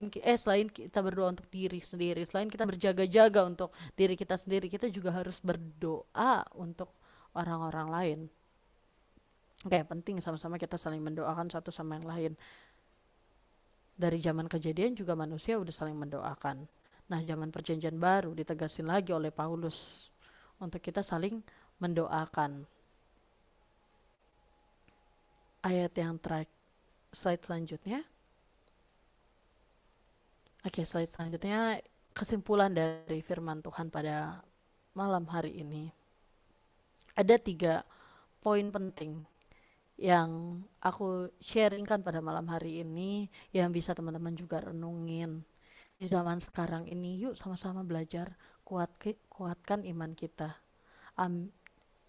kita berdoa untuk diri sendiri, selain kita berjaga-jaga untuk diri kita sendiri, kita juga harus berdoa untuk orang-orang lain. Kayak penting sama-sama kita saling mendoakan satu sama yang lain. Dari zaman Kejadian juga manusia udah saling mendoakan. Nah, zaman Perjanjian Baru ditegasin lagi oleh Paulus untuk kita saling mendoakan. Ayat yang terakhir, slide selanjutnya. Oke, slide selanjutnya kesimpulan dari firman Tuhan pada malam hari ini. Ada 3 poin penting yang aku sharingkan pada malam hari ini yang bisa teman-teman juga renungin. Di zaman sekarang ini, yuk sama-sama belajar kuatkan iman kita.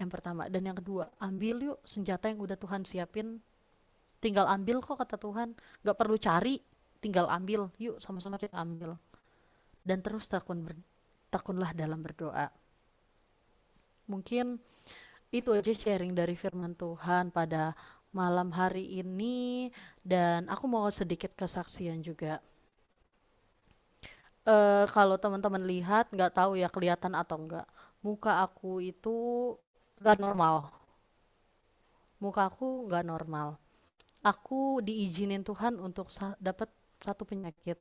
Yang pertama, dan yang kedua, ambil yuk senjata yang udah Tuhan siapin. Tinggal ambil kok kata Tuhan, gak perlu cari, tinggal ambil. Yuk sama-sama kita ambil. Dan terus tekunlah dalam berdoa. Mungkin itu aja sharing dari firman Tuhan pada malam hari ini. Dan aku mau sedikit kesaksian juga. Kalau teman-teman lihat, gak tahu ya kelihatan atau enggak, muka aku itu gak normal. Muka aku gak normal. Aku diizinin Tuhan untuk dapat satu penyakit.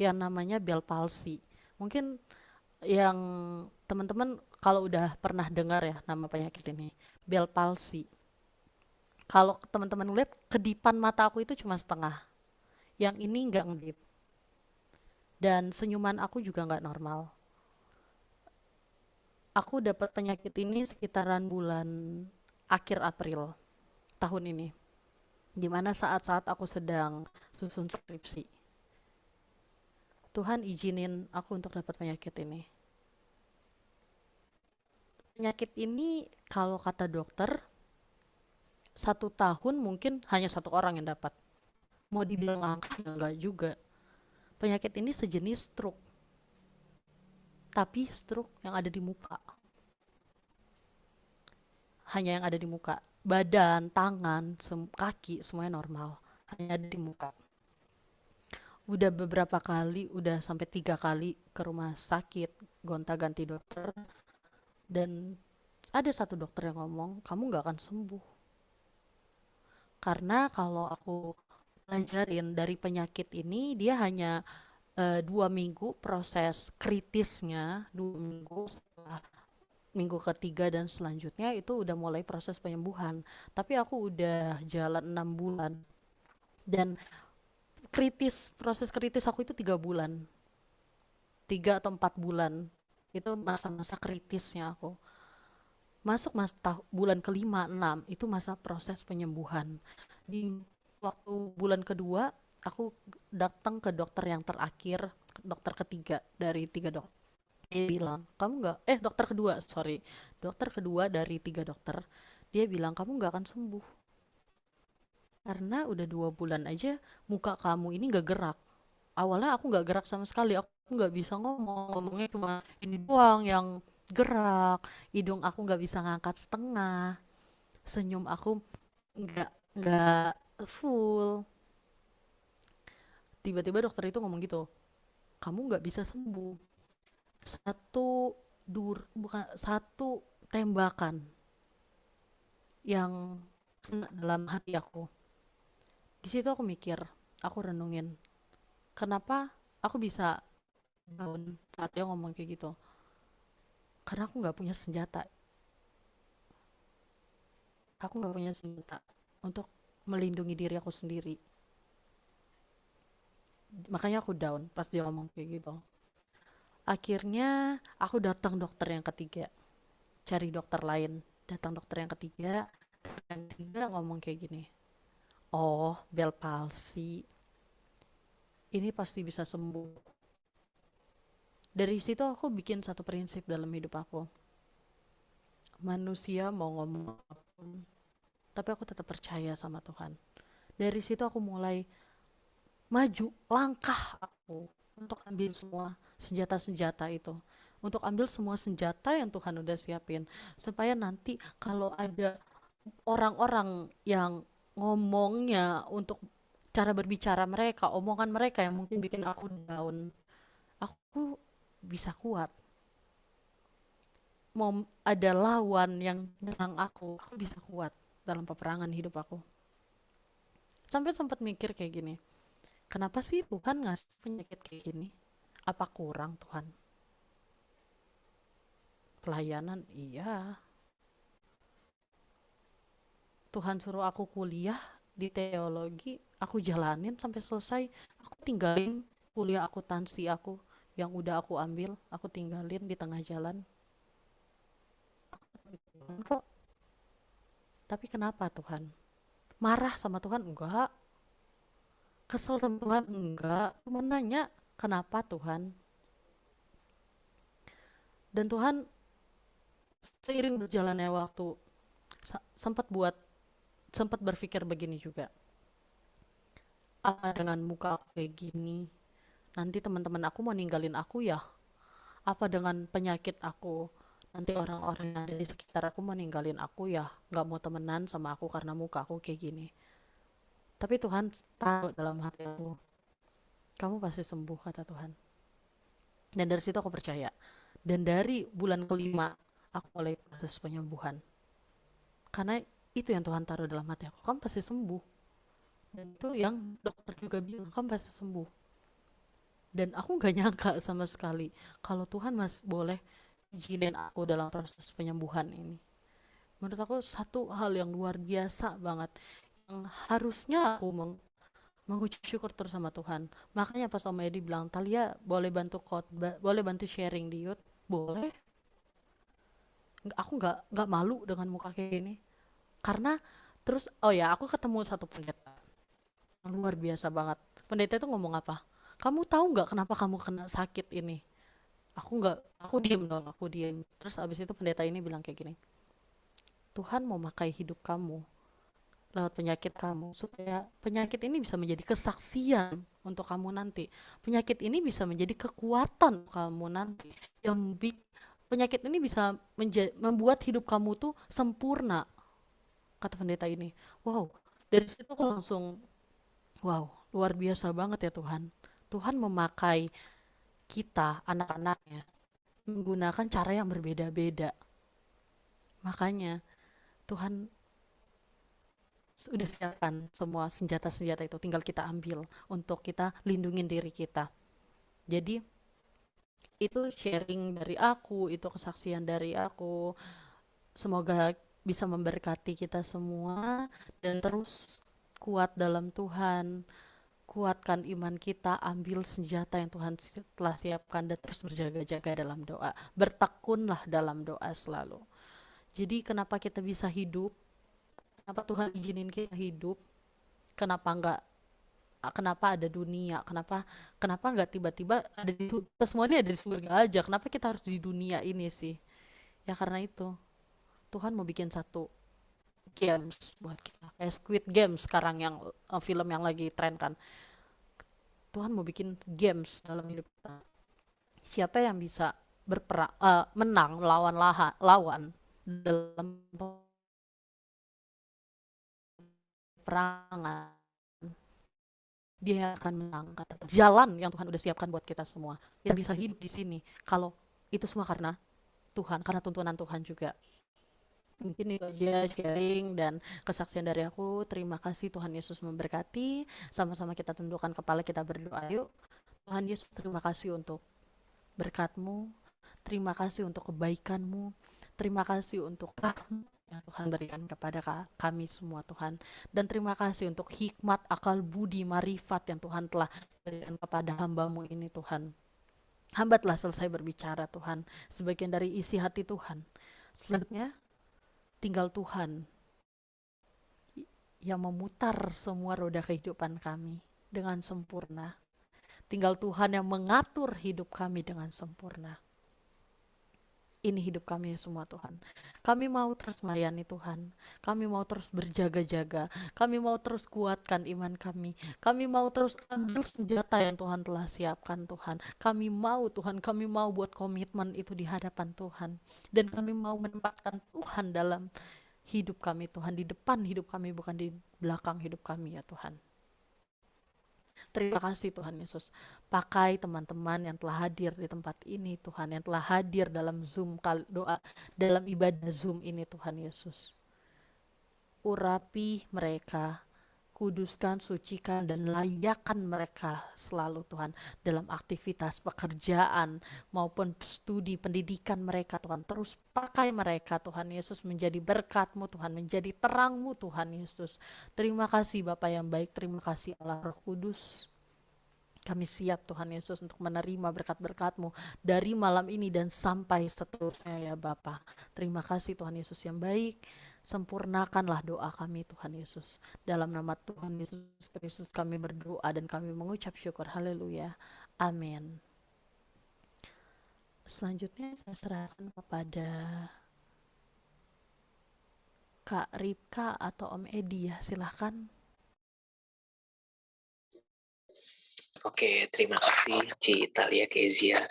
yang namanya Bell palsy. Mungkin yang teman-teman kalau udah pernah dengar ya nama penyakit ini, Bell palsy. Kalau teman-teman lihat kedipan mata aku itu cuma setengah, yang ini nggak ngedip, dan senyuman aku juga nggak normal. Aku dapat penyakit ini sekitaran bulan akhir April tahun ini, dimana saat-saat aku sedang susun skripsi. Tuhan izinin aku untuk dapat penyakit ini. Penyakit ini kalau kata dokter 1 tahun mungkin hanya 1 orang yang dapat. Mau dibilang langka ya enggak juga. Penyakit ini sejenis stroke, tapi stroke yang ada di muka. Hanya yang ada di muka. Badan, tangan, kaki semuanya normal. Hanya ada di muka. Udah beberapa kali, udah sampai 3 kali ke rumah sakit, gonta-ganti dokter, dan ada satu dokter yang ngomong, kamu nggak akan sembuh. Karena kalau aku pelajarin dari penyakit ini, dia hanya 2 minggu proses kritisnya, 2 minggu, setelah minggu ketiga dan selanjutnya itu udah mulai proses penyembuhan. Tapi aku udah jalan 6 bulan, dan proses kritis aku itu 3 bulan, 3 atau 4 bulan, itu masa-masa kritisnya aku. Masuk bulan kelima, 6, itu masa proses penyembuhan. Di waktu bulan kedua, aku datang ke dokter yang terakhir, dokter ketiga dari 3 dokter. Dia bilang, kamu nggak, dokter kedua dari 3 dokter. Dia bilang, kamu nggak akan sembuh. Karena udah 2 bulan aja, muka kamu ini nggak gerak. Awalnya aku nggak gerak sama sekali, aku nggak bisa ngomongnya cuma ini doang yang gerak, hidung aku nggak bisa ngangkat setengah, senyum aku nggak full. Tiba-tiba dokter itu ngomong gitu, kamu nggak bisa sembuh. Bukan satu tembakan yang kena dalam hati aku. Di situ aku mikir, aku renungin, kenapa aku bisa down saat dia ngomong kayak gitu. Karena aku nggak punya senjata. Aku nggak punya senjata untuk melindungi diri aku sendiri. Makanya aku down pas dia ngomong kayak gitu. Akhirnya aku datang dokter yang ketiga, cari dokter lain. Datang dokter yang ketiga ngomong kayak gini, oh, Bell palsy, ini pasti bisa sembuh. Dari situ aku bikin satu prinsip dalam hidup aku. Manusia mau ngomong apapun, tapi aku tetap percaya sama Tuhan. Dari situ aku mulai maju langkah aku untuk ambil semua senjata-senjata itu, untuk ambil semua senjata yang Tuhan udah siapin, supaya nanti kalau ada orang-orang yang ngomongnya, untuk cara berbicara mereka, omongan mereka yang mungkin bikin aku down, aku bisa kuat. Mau ada lawan yang nyerang aku bisa kuat dalam peperangan hidup aku. Sampai sempat mikir kayak gini, kenapa sih Tuhan ngasih penyakit kayak gini? Apa kurang Tuhan? Pelayanan, iya. Tuhan suruh aku kuliah di teologi, aku jalanin sampai selesai. Aku tinggalin kuliah akuntansi aku yang udah aku ambil, aku tinggalin di tengah jalan. Kok? Tapi kenapa Tuhan? Marah sama Tuhan? Enggak. Kesel sama Tuhan? Enggak. Cuma nanya, kenapa Tuhan? Dan Tuhan seiring berjalannya waktu sempat berpikir begini juga. Apa dengan muka aku kayak gini, nanti teman-teman aku mau ninggalin aku ya? Apa dengan penyakit aku, nanti orang-orang yang ada di sekitar aku mau ninggalin aku ya? Gak mau temenan sama aku karena muka aku kayak gini. Tapi Tuhan tahu dalam hati aku, kamu pasti sembuh, kata Tuhan. Dan dari situ aku percaya. Dan dari bulan kelima, aku mulai proses penyembuhan. Karena itu yang Tuhan taruh dalam hati aku, kamu pasti sembuh. Dan itu yang dokter juga bilang, kamu pasti sembuh. Dan aku nggak nyangka sama sekali kalau Tuhan boleh izinin aku dalam proses penyembuhan ini. Menurut aku satu hal yang luar biasa banget, yang harusnya aku mengucap syukur terus sama Tuhan. Makanya pas Om Edi bilang, Talia boleh bantu khotbah, boleh bantu sharing di youth, boleh. Aku nggak malu dengan muka kayak gini. Karena terus, oh ya, aku ketemu satu pendeta yang luar biasa banget. Pendeta itu ngomong apa? Kamu tahu nggak kenapa kamu kena sakit ini? Aku diem dong, aku diem. Terus abis itu pendeta ini bilang kayak gini, Tuhan mau pakai hidup kamu lewat penyakit kamu supaya penyakit ini bisa menjadi kesaksian untuk kamu nanti. Penyakit ini bisa menjadi kekuatan kamu nanti. Penyakit ini bisa membuat hidup kamu tuh sempurna, kata pendeta ini. Wow, dari situ aku langsung, wow, luar biasa banget ya Tuhan. Tuhan memakai kita, anak-anaknya, menggunakan cara yang berbeda-beda. Makanya Tuhan udah siapkan semua senjata-senjata itu, tinggal kita ambil untuk kita lindungin diri kita. Jadi itu sharing dari aku, itu kesaksian dari aku. Semoga bisa memberkati kita semua dan terus kuat dalam Tuhan. Kuatkan iman kita, ambil senjata yang Tuhan telah siapkan dan terus berjaga-jaga dalam doa. Bertekunlah dalam doa selalu. Jadi kenapa kita bisa hidup? Kenapa Tuhan izinin kita hidup? Kenapa ada dunia? Kenapa nggak tiba-tiba kita semua ini ada di surga aja? Kenapa kita harus di dunia ini sih? Ya karena itu Tuhan mau bikin satu games buat kita, kayak Squid Game sekarang yang film yang lagi tren kan. Tuhan mau bikin games dalam hidup kita. Siapa yang bisa menang lawan dalam perangan, dia yang akan menang. Jalan yang Tuhan udah siapkan buat kita semua yang bisa hidup di sini, kalau itu semua karena Tuhan, karena tuntunan Tuhan juga. Mungkin itu aja sharing dan kesaksian dari aku. Terima kasih, Tuhan Yesus memberkati. Sama-sama kita tundukkan kepala, kita berdoa yuk. Tuhan Yesus, terima kasih untuk berkat-Mu. Terima kasih untuk kebaikan-Mu. Terima kasih untuk rahmat yang Tuhan berikan kepada kami semua, Tuhan. Dan terima kasih untuk hikmat, akal budi, marifat yang Tuhan telah berikan kepada hamba-Mu ini, Tuhan. Hamba telah selesai berbicara, Tuhan, sebagian dari isi hati Tuhan. Selanjutnya tinggal Tuhan yang memutar semua roda kehidupan kami dengan sempurna. Tinggal Tuhan yang mengatur hidup kami dengan sempurna. Ini hidup kami semua, Tuhan. Kami mau terus melayani Tuhan. Kami mau terus berjaga-jaga. Kami mau terus kuatkan iman kami. Kami mau terus ambil senjata yang Tuhan telah siapkan, Tuhan. Kami mau, Tuhan, kami mau buat komitmen itu di hadapan Tuhan. Dan kami mau menempatkan Tuhan dalam hidup kami, Tuhan. Di depan hidup kami, bukan di belakang hidup kami, ya Tuhan. Terima kasih Tuhan Yesus. Pakai teman-teman yang telah hadir di tempat ini, Tuhan, yang telah hadir dalam Zoom doa, dalam ibadah Zoom ini, Tuhan Yesus. Urapi mereka, kuduskan, sucikan, dan layakkan mereka selalu, Tuhan, dalam aktivitas pekerjaan maupun studi pendidikan mereka, Tuhan. Terus pakai mereka, Tuhan Yesus, menjadi berkat-Mu, Tuhan, menjadi terang-Mu, Tuhan Yesus. Terima kasih Bapa yang baik, terima kasih Allah Roh Kudus. Kami siap, Tuhan Yesus, untuk menerima berkat-berkat-Mu dari malam ini dan sampai seterusnya, ya Bapa. Terima kasih Tuhan Yesus yang baik. Sempurnakanlah doa kami, Tuhan Yesus. Dalam nama Tuhan Yesus Kristus kami berdoa dan kami mengucap syukur. Haleluya. Amin. Selanjutnya saya serahkan kepada Kak Ripka atau Om Edi, ya. Silahkan. Oke, terima kasih Ci Talia Kezia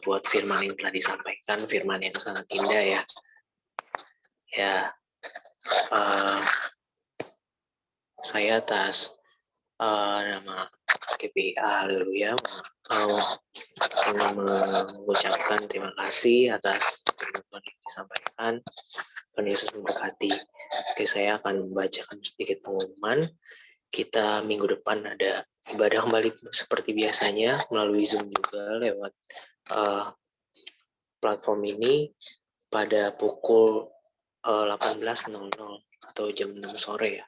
buat firman yang telah disampaikan, firman yang sangat indah ya. Ya, saya atas nama GPA Haleluya ingin mengucapkan terima kasih atas firman yang disampaikan. Tuhan Yesus memberkati. Oke, saya akan membacakan sedikit pengumuman. kita minggu depan ada ibadah kembali seperti biasanya melalui Zoom juga lewat platform ini pada pukul 18.00 atau jam 6 sore ya.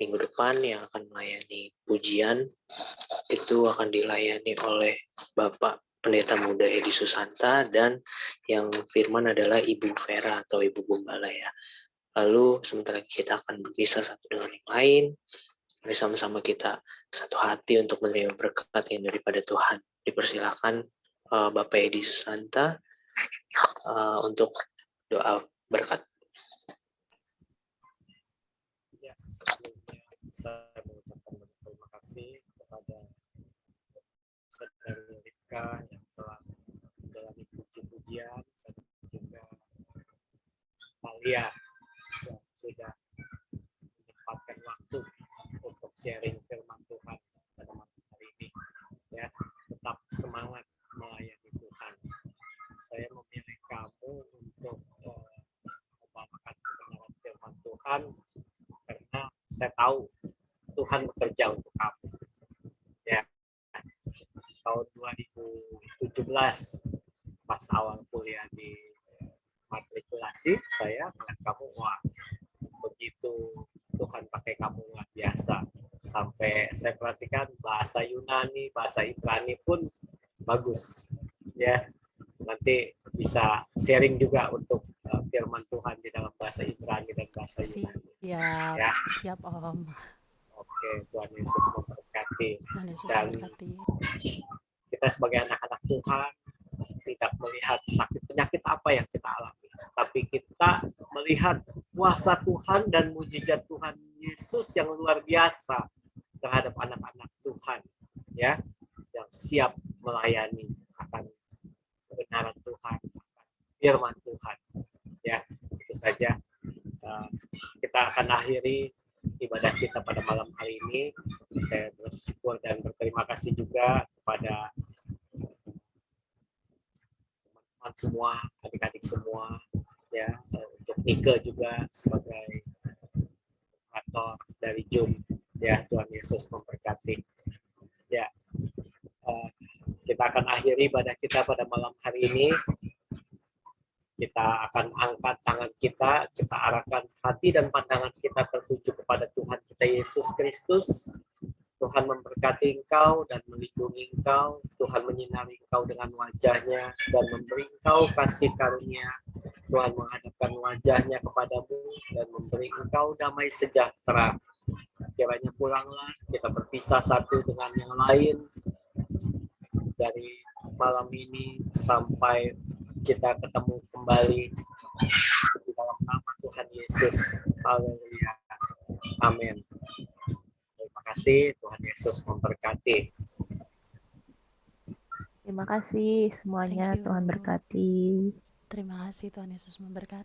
Minggu depan yang akan melayani pujian itu akan dilayani oleh Bapak Pendeta Muda Edi Susanta, dan yang firman adalah Ibu Vera atau Ibu Gumbala ya. Lalu sebentar lagi kita akan berpisah satu dengan yang lain. Mari sama-sama kita satu hati untuk menerima berkat yang daripada Tuhan. Dipersilakan Bapak Edi Susanta untuk doa berkat. Ya, sebelumnya saya mengucapkan banyak terima kasih kepada Saudari Rika yang telah menjalani puji-pujian, dan juga Alia yang sudah menyempatkan waktu untuk sharing firman Tuhan pada malam hari ini. Ya, tetap semangat melayani Tuhan. Saya memilih kamu untuk membawakan kebenaran firman Tuhan karena saya tahu Tuhan bekerja untuk kamu. Ya, tahun 2017 pas awal kuliah di matrikulasi, saya melihat kamu, wah, begitu Tuhan pakai kamu luar biasa. Sampai saya perhatikan bahasa Yunani, bahasa Ibrani pun bagus. Ya, nanti bisa sharing juga untuk firman Tuhan di dalam bahasa Ibrani dan bahasa Yunani. Siap, Ya. siap Om. Oke, Tuhan Yesus memberkati. Tuhan Yesus Dan memberkati. kita sebagai anak-anak Tuhan tidak melihat sakit penyakit apa yang kita alami, tapi kita melihat kuasa Tuhan dan mujizat Tuhan Yesus yang luar biasa terhadap anak-anak Tuhan, ya, yang siap melayani akan kebenaran Tuhan, akan firman Tuhan. Ya, itu saja. Kita akan akhiri ibadah kita pada malam hari ini. Saya bersyukur dan berterima kasih juga kepada teman-teman semua, adik-adik semua, ya, untuk Nike juga sebagai moderator dari Zoom. Ya, Tuhan Yesus memberkati. Ya, kita akan akhiri ibadah kita pada malam hari ini. Kita akan angkat tangan kita arahkan hati dan pandangan kita tertuju kepada Tuhan kita Yesus Kristus. Tuhan memberkati engkau dan melindungi engkau. Tuhan menyinari engkau dengan wajahnya dan memberi engkau kasih karunia. Tuhan menghadapkan wajahnya kepadamu dan memberi engkau damai sejahtera. Kiranya pulanglah, kita berpisah satu dengan yang lain dari malam ini sampai kita ketemu kembali di dalam nama Tuhan Yesus. Haleluya. Amin. Terima kasih, Tuhan Yesus memberkati. Terima kasih semuanya, Thank you. Tuhan berkati. Terima kasih, Tuhan Yesus memberkati.